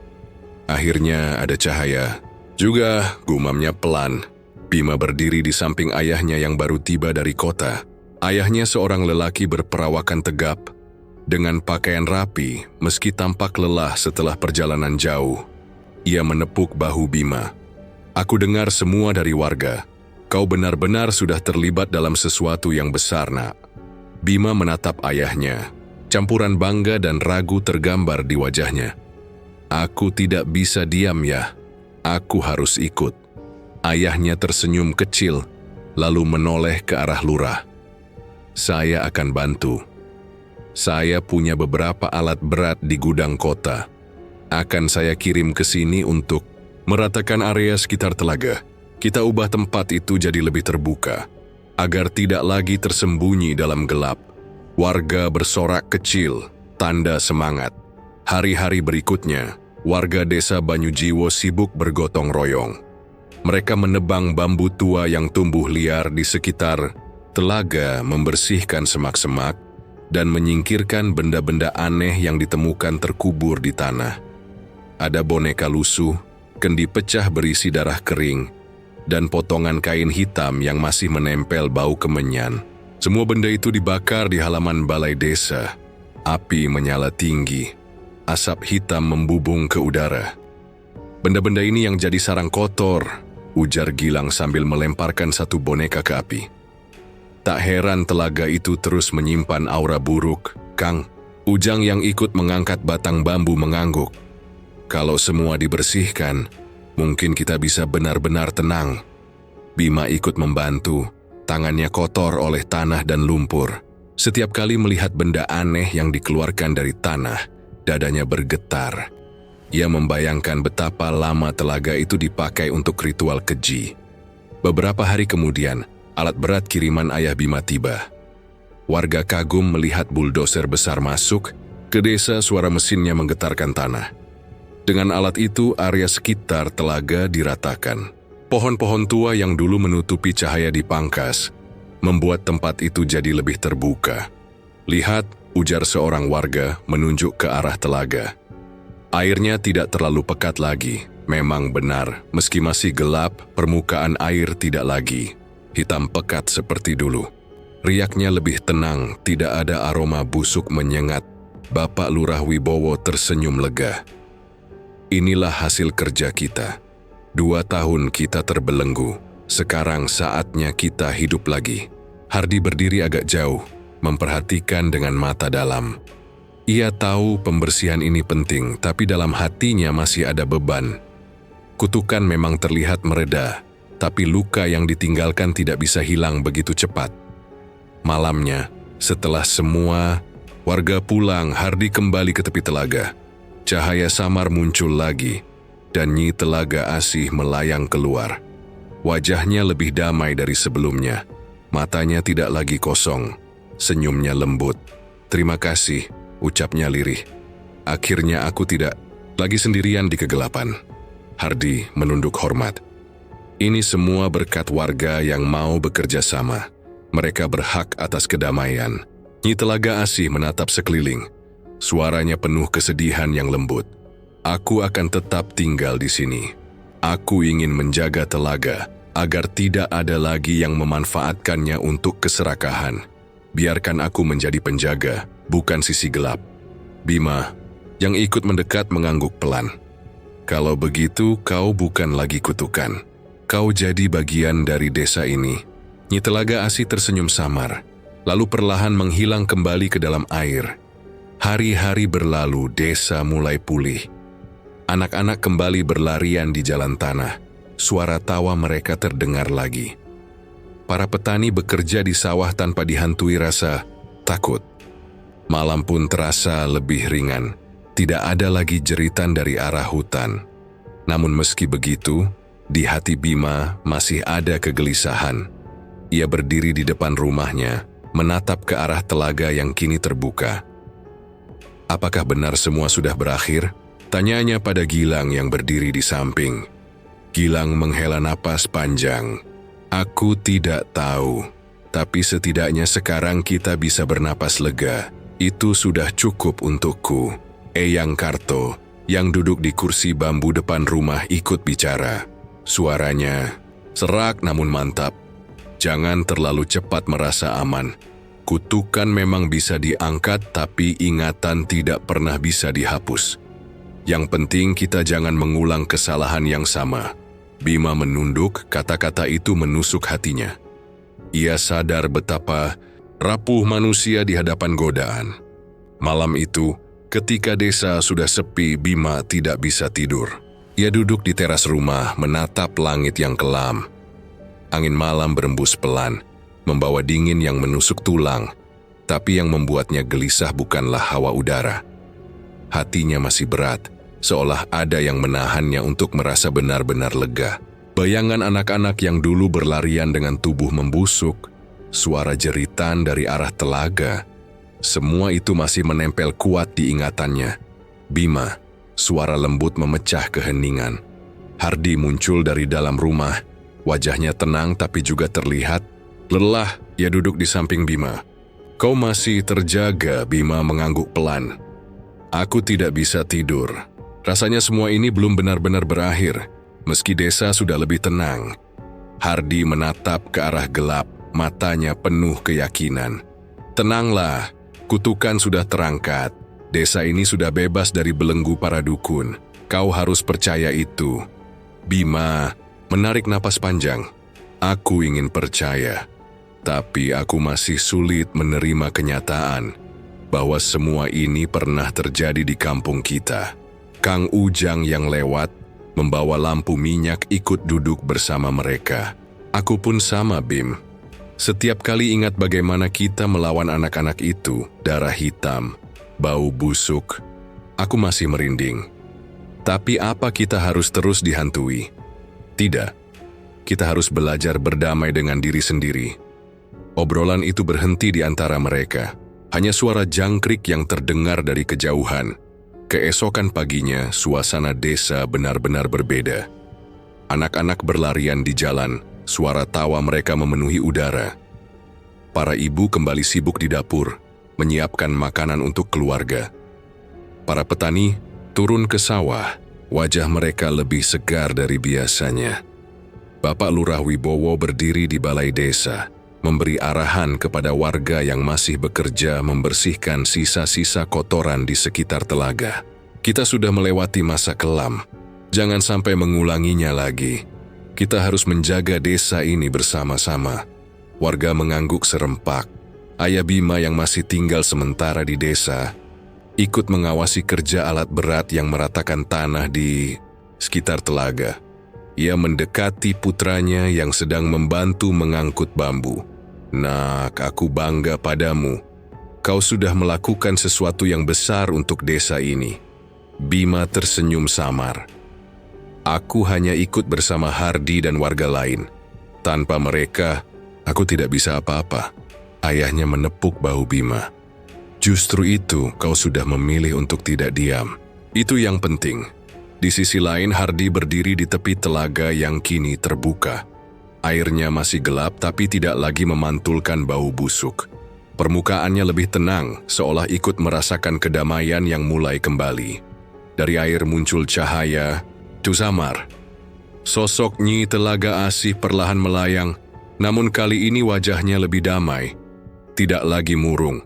akhirnya ada cahaya." Juga gumamnya pelan. Bima berdiri di samping ayahnya yang baru tiba dari kota. Ayahnya seorang lelaki berperawakan tegap, dengan pakaian rapi meski tampak lelah setelah perjalanan jauh. Ia menepuk bahu Bima. "Aku dengar semua dari warga. Kau benar-benar sudah terlibat dalam sesuatu yang besar, nak." Bima menatap ayahnya. Campuran bangga dan ragu tergambar di wajahnya. "Aku tidak bisa diam ya. Aku harus ikut." Ayahnya tersenyum kecil, lalu menoleh ke arah lurah. "Saya akan bantu. Saya punya beberapa alat berat di gudang kota. Akan saya kirim ke sini untuk meratakan area sekitar telaga. Kita ubah tempat itu jadi lebih terbuka, agar tidak lagi tersembunyi dalam gelap." Warga bersorak kecil, tanda semangat. Hari-hari berikutnya, warga desa Banyujiwo sibuk bergotong royong. Mereka menebang bambu tua yang tumbuh liar di sekitar telaga, membersihkan semak-semak, dan menyingkirkan benda-benda aneh yang ditemukan terkubur di tanah. Ada boneka lusuh, kendi pecah berisi darah kering, dan potongan kain hitam yang masih menempel bau kemenyan. Semua benda itu dibakar di halaman balai desa. Api menyala tinggi. Asap hitam membubung ke udara. "Benda-benda ini yang jadi sarang kotor," ujar Gilang sambil melemparkan satu boneka ke api. "Tak heran telaga itu terus menyimpan aura buruk, Kang." Ujang yang ikut mengangkat batang bambu mengangguk. "Kalau semua dibersihkan, mungkin kita bisa benar-benar tenang." Bima ikut membantu, tangannya kotor oleh tanah dan lumpur. Setiap kali melihat benda aneh yang dikeluarkan dari tanah, dadanya bergetar. Ia membayangkan betapa lama telaga itu dipakai untuk ritual keji. Beberapa hari kemudian, alat berat kiriman ayah Bima tiba. Warga kagum melihat buldoser besar masuk ke desa, suara mesinnya menggetarkan tanah. Dengan alat itu, area sekitar telaga diratakan. Pohon-pohon tua yang dulu menutupi cahaya dipangkas, membuat tempat itu jadi lebih terbuka. "Lihat," ujar seorang warga menunjuk ke arah telaga. Airnya tidak terlalu pekat lagi. Memang benar, meski masih gelap, permukaan air tidak lagi hitam pekat seperti dulu. Riaknya lebih tenang, tidak ada aroma busuk menyengat. Bapak Lurah Wibowo tersenyum lega. "Inilah hasil kerja kita. 2 tahun kita terbelenggu. Sekarang saatnya kita hidup lagi." Hardi berdiri agak jauh, memperhatikan dengan mata dalam. Ia tahu pembersihan ini penting, tapi dalam hatinya masih ada beban. Kutukan memang terlihat mereda, tapi luka yang ditinggalkan tidak bisa hilang begitu cepat. Malamnya, setelah semua warga pulang, Hardi kembali ke tepi telaga. Cahaya samar muncul lagi, dan Nyi Telaga Asih melayang keluar. Wajahnya lebih damai dari sebelumnya. Matanya tidak lagi kosong, senyumnya lembut. "Terima kasih," ucapnya lirih. "Akhirnya aku tidak lagi sendirian di kegelapan." Hardi menunduk hormat. "Ini semua berkat warga yang mau bekerja sama. Mereka berhak atas kedamaian." Nyi Telaga Asih menatap sekeliling. Suaranya penuh kesedihan yang lembut. "Aku akan tetap tinggal di sini. Aku ingin menjaga telaga agar tidak ada lagi yang memanfaatkannya untuk keserakahan. Biarkan aku menjadi penjaga, bukan sisi gelap." Bima, yang ikut mendekat, mengangguk pelan. "Kalau begitu, kau bukan lagi kutukan. Kau jadi bagian dari desa ini." Nyi Telaga Asih tersenyum samar, lalu perlahan menghilang kembali ke dalam air. Hari-hari berlalu, desa mulai pulih. Anak-anak kembali berlarian di jalan tanah. Suara tawa mereka terdengar lagi. Para petani bekerja di sawah tanpa dihantui rasa takut. Malam pun terasa lebih ringan. Tidak ada lagi jeritan dari arah hutan. Namun meski begitu, di hati Bima masih ada kegelisahan. Ia berdiri di depan rumahnya, menatap ke arah telaga yang kini terbuka. "Apakah benar semua sudah berakhir?" tanyanya pada Gilang yang berdiri di samping. Gilang menghela napas panjang. "Aku tidak tahu, tapi setidaknya sekarang kita bisa bernapas lega. Itu sudah cukup untukku." Eyang Karto, yang duduk di kursi bambu depan rumah, ikut bicara. Suaranya serak namun mantap. "Jangan terlalu cepat merasa aman. Kutukan memang bisa diangkat, tapi ingatan tidak pernah bisa dihapus. Yang penting kita jangan mengulang kesalahan yang sama." Bima menunduk, kata-kata itu menusuk hatinya. Ia sadar betapa rapuh manusia di hadapan godaan. Malam itu, ketika desa sudah sepi, Bima tidak bisa tidur. Ia duduk di teras rumah, menatap langit yang kelam. Angin malam berembus pelan, membawa dingin yang menusuk tulang, tapi yang membuatnya gelisah bukanlah hawa udara. Hatinya masih berat, seolah ada yang menahannya untuk merasa benar-benar lega. Bayangan anak-anak yang dulu berlarian dengan tubuh membusuk, suara jeritan dari arah telaga, semua itu masih menempel kuat di ingatannya. "Bima," suara lembut memecah keheningan. Hardi muncul dari dalam rumah. Wajahnya tenang tapi juga terlihat lelah. Ia duduk di samping Bima. "Kau masih terjaga?" Bima mengangguk pelan. "Aku tidak bisa tidur. Rasanya semua ini belum benar-benar berakhir, meski desa sudah lebih tenang." Hardi menatap ke arah gelap, matanya penuh keyakinan. Tenanglah, kutukan sudah terangkat. Desa ini sudah bebas dari belenggu para dukun. Kau harus percaya itu. Bima menarik napas panjang. Aku ingin percaya, tapi aku masih sulit menerima kenyataan bahwa semua ini pernah terjadi di kampung kita. Kang Ujang yang lewat membawa lampu minyak ikut duduk bersama mereka. Aku pun sama, Bim. Setiap kali ingat bagaimana kita melawan anak-anak itu, darah hitam, bau busuk, aku masih merinding. Tapi apa kita harus terus dihantui? Tidak. Kita harus belajar berdamai dengan diri sendiri. Obrolan itu berhenti di antara mereka. Hanya suara jangkrik yang terdengar dari kejauhan. Keesokan paginya, suasana desa benar-benar berbeda. Anak-anak berlarian di jalan, suara tawa mereka memenuhi udara. Para ibu kembali sibuk di dapur, menyiapkan makanan untuk keluarga. Para petani turun ke sawah, wajah mereka lebih segar dari biasanya. Bapak Lurah Wibowo berdiri di balai desa, memberi arahan kepada warga yang masih bekerja membersihkan sisa-sisa kotoran di sekitar telaga. Kita sudah melewati masa kelam, jangan sampai mengulanginya lagi. Kita harus menjaga desa ini bersama-sama. Warga mengangguk serempak. Ayah Bima yang masih tinggal sementara di desa, ikut mengawasi kerja alat berat yang meratakan tanah di sekitar telaga. Ia mendekati putranya yang sedang membantu mengangkut bambu. Nak, aku bangga padamu. Kau sudah melakukan sesuatu yang besar untuk desa ini. Bima tersenyum samar. Aku hanya ikut bersama Hardi dan warga lain. Tanpa mereka, aku tidak bisa apa-apa. Ayahnya menepuk bahu Bima. Justru itu kau sudah memilih untuk tidak diam. Itu yang penting. Di sisi lain, Hardi berdiri di tepi telaga yang kini terbuka. Airnya masih gelap tapi tidak lagi memantulkan bau busuk. Permukaannya lebih tenang, seolah ikut merasakan kedamaian yang mulai kembali. Dari air muncul cahaya, Tusamar. Sosok Nyi Telaga Asih perlahan melayang, namun kali ini wajahnya lebih damai. Tidak lagi murung,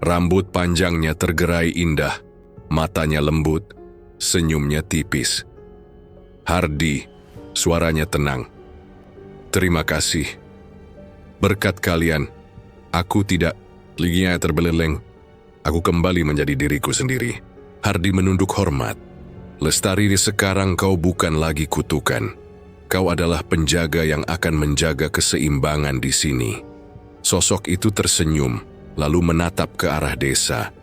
rambut panjangnya tergerai indah, matanya lembut, senyumnya tipis. Hardi, suaranya tenang. Terima kasih. Berkat kalian, aku tidak liginya terbelenggu. Aku kembali menjadi diriku sendiri. Hardi menunduk hormat. Lestari, sekarang kau bukan lagi kutukan. Kau adalah penjaga yang akan menjaga keseimbangan di sini. Sosok itu tersenyum, lalu menatap ke arah desa.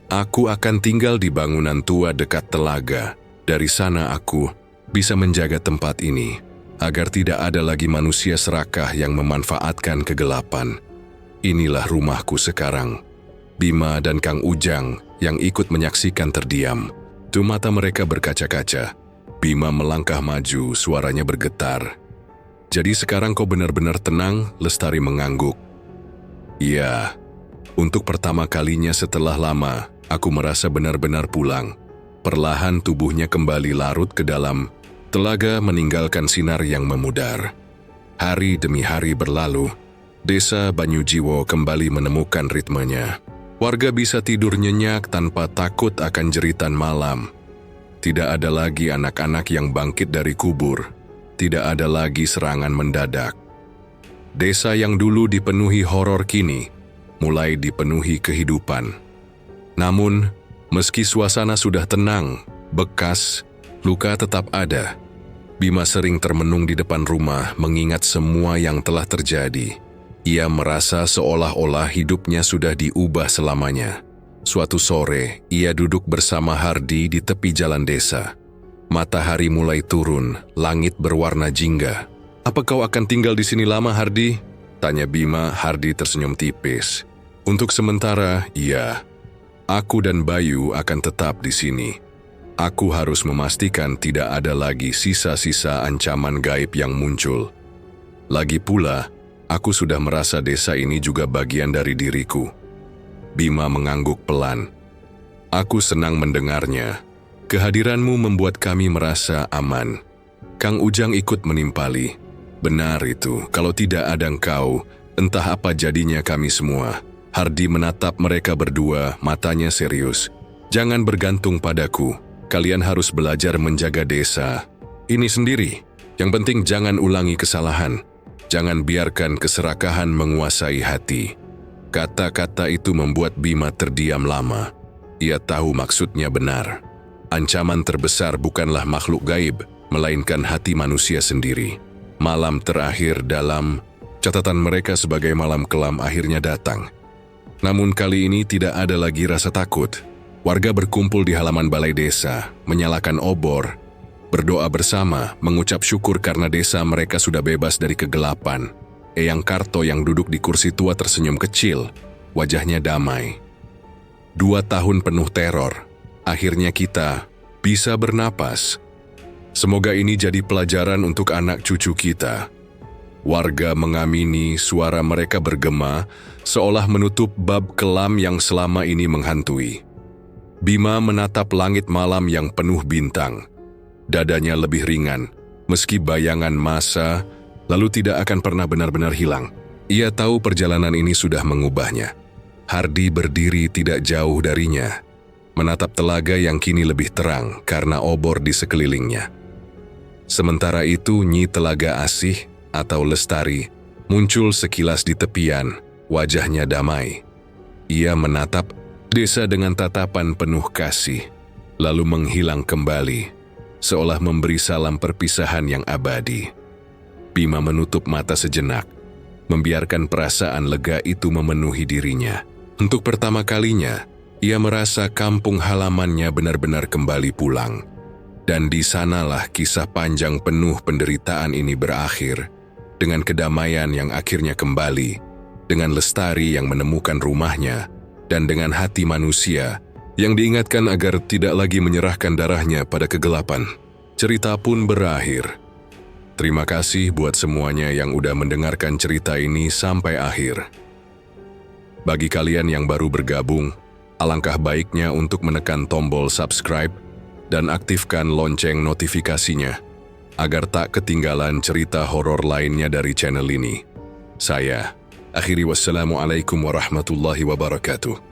Aku akan tinggal di bangunan tua dekat telaga. Dari sana aku bisa menjaga tempat ini, agar tidak ada lagi manusia serakah yang memanfaatkan kegelapan. Inilah rumahku sekarang. Bima dan Kang Ujang yang ikut menyaksikan terdiam. Tuh mata mereka berkaca-kaca. Bima melangkah maju, suaranya bergetar. Jadi sekarang kau benar-benar tenang? Lestari mengangguk. Iya, untuk pertama kalinya setelah lama, aku merasa benar-benar pulang. Perlahan tubuhnya kembali larut ke dalam telaga, meninggalkan sinar yang memudar. Hari demi hari berlalu, desa Banyujiwo kembali menemukan ritmenya. Warga bisa tidur nyenyak tanpa takut akan jeritan malam. Tidak ada lagi anak-anak yang bangkit dari kubur. Tidak ada lagi serangan mendadak. Desa yang dulu dipenuhi horor kini mulai dipenuhi kehidupan. Namun, meski suasana sudah tenang, bekas luka tetap ada. Bima sering termenung di depan rumah mengingat semua yang telah terjadi. Ia merasa seolah-olah hidupnya sudah diubah selamanya. Suatu sore, ia duduk bersama Hardi di tepi jalan desa. Matahari mulai turun, langit berwarna jingga. Apa kau akan tinggal di sini lama, Hardi? Tanya Bima. Hardi tersenyum tipis. Untuk sementara, iya. Aku dan Bayu akan tetap di sini. Aku harus memastikan tidak ada lagi sisa-sisa ancaman gaib yang muncul. Lagi pula, aku sudah merasa desa ini juga bagian dari diriku. Bima mengangguk pelan. Aku senang mendengarnya. Kehadiranmu membuat kami merasa aman. Kang Ujang ikut menimpali. Benar itu, kalau tidak ada engkau, entah apa jadinya kami semua. Hardi menatap mereka berdua, matanya serius. Jangan bergantung padaku, kalian harus belajar menjaga desa ini sendiri. Yang penting jangan ulangi kesalahan. Jangan biarkan keserakahan menguasai hati. Kata-kata itu membuat Bima terdiam lama. Ia tahu maksudnya benar. Ancaman terbesar bukanlah makhluk gaib, melainkan hati manusia sendiri. Malam terakhir dalam catatan mereka sebagai malam kelam akhirnya datang. Namun kali ini tidak ada lagi rasa takut. Warga berkumpul di halaman balai desa, menyalakan obor, berdoa bersama, mengucap syukur karena desa mereka sudah bebas dari kegelapan. Eyang Karto yang duduk di kursi tua tersenyum kecil, wajahnya damai. 2 tahun penuh teror, akhirnya kita bisa bernapas. Semoga ini jadi pelajaran untuk anak cucu kita. Warga mengamini, suara mereka bergema, seolah menutup bab kelam yang selama ini menghantui. Bima menatap langit malam yang penuh bintang. Dadanya lebih ringan, meski bayangan masa lalu tidak akan pernah benar-benar hilang. Ia tahu perjalanan ini sudah mengubahnya. Hardi berdiri tidak jauh darinya, menatap telaga yang kini lebih terang karena obor di sekelilingnya. Sementara itu Nyi Telaga Asih atau Lestari muncul sekilas di tepian, wajahnya damai. Ia menatap desa dengan tatapan penuh kasih, lalu menghilang kembali, seolah memberi salam perpisahan yang abadi. Bima menutup mata sejenak, membiarkan perasaan lega itu memenuhi dirinya. Untuk pertama kalinya, ia merasa kampung halamannya benar-benar kembali pulang. Dan di sanalah kisah panjang penuh penderitaan ini berakhir, dengan kedamaian yang akhirnya kembali, dengan Lestari yang menemukan rumahnya, dan dengan hati manusia yang diingatkan agar tidak lagi menyerahkan darahnya pada kegelapan. Cerita pun berakhir. Terima kasih buat semuanya yang udah mendengarkan cerita ini sampai akhir. Bagi kalian yang baru bergabung, alangkah baiknya untuk menekan tombol subscribe dan aktifkan lonceng notifikasinya, agar tak ketinggalan cerita horor lainnya dari channel ini. Saya akhiri, wassalamualaikum warahmatullahi wabarakatuh.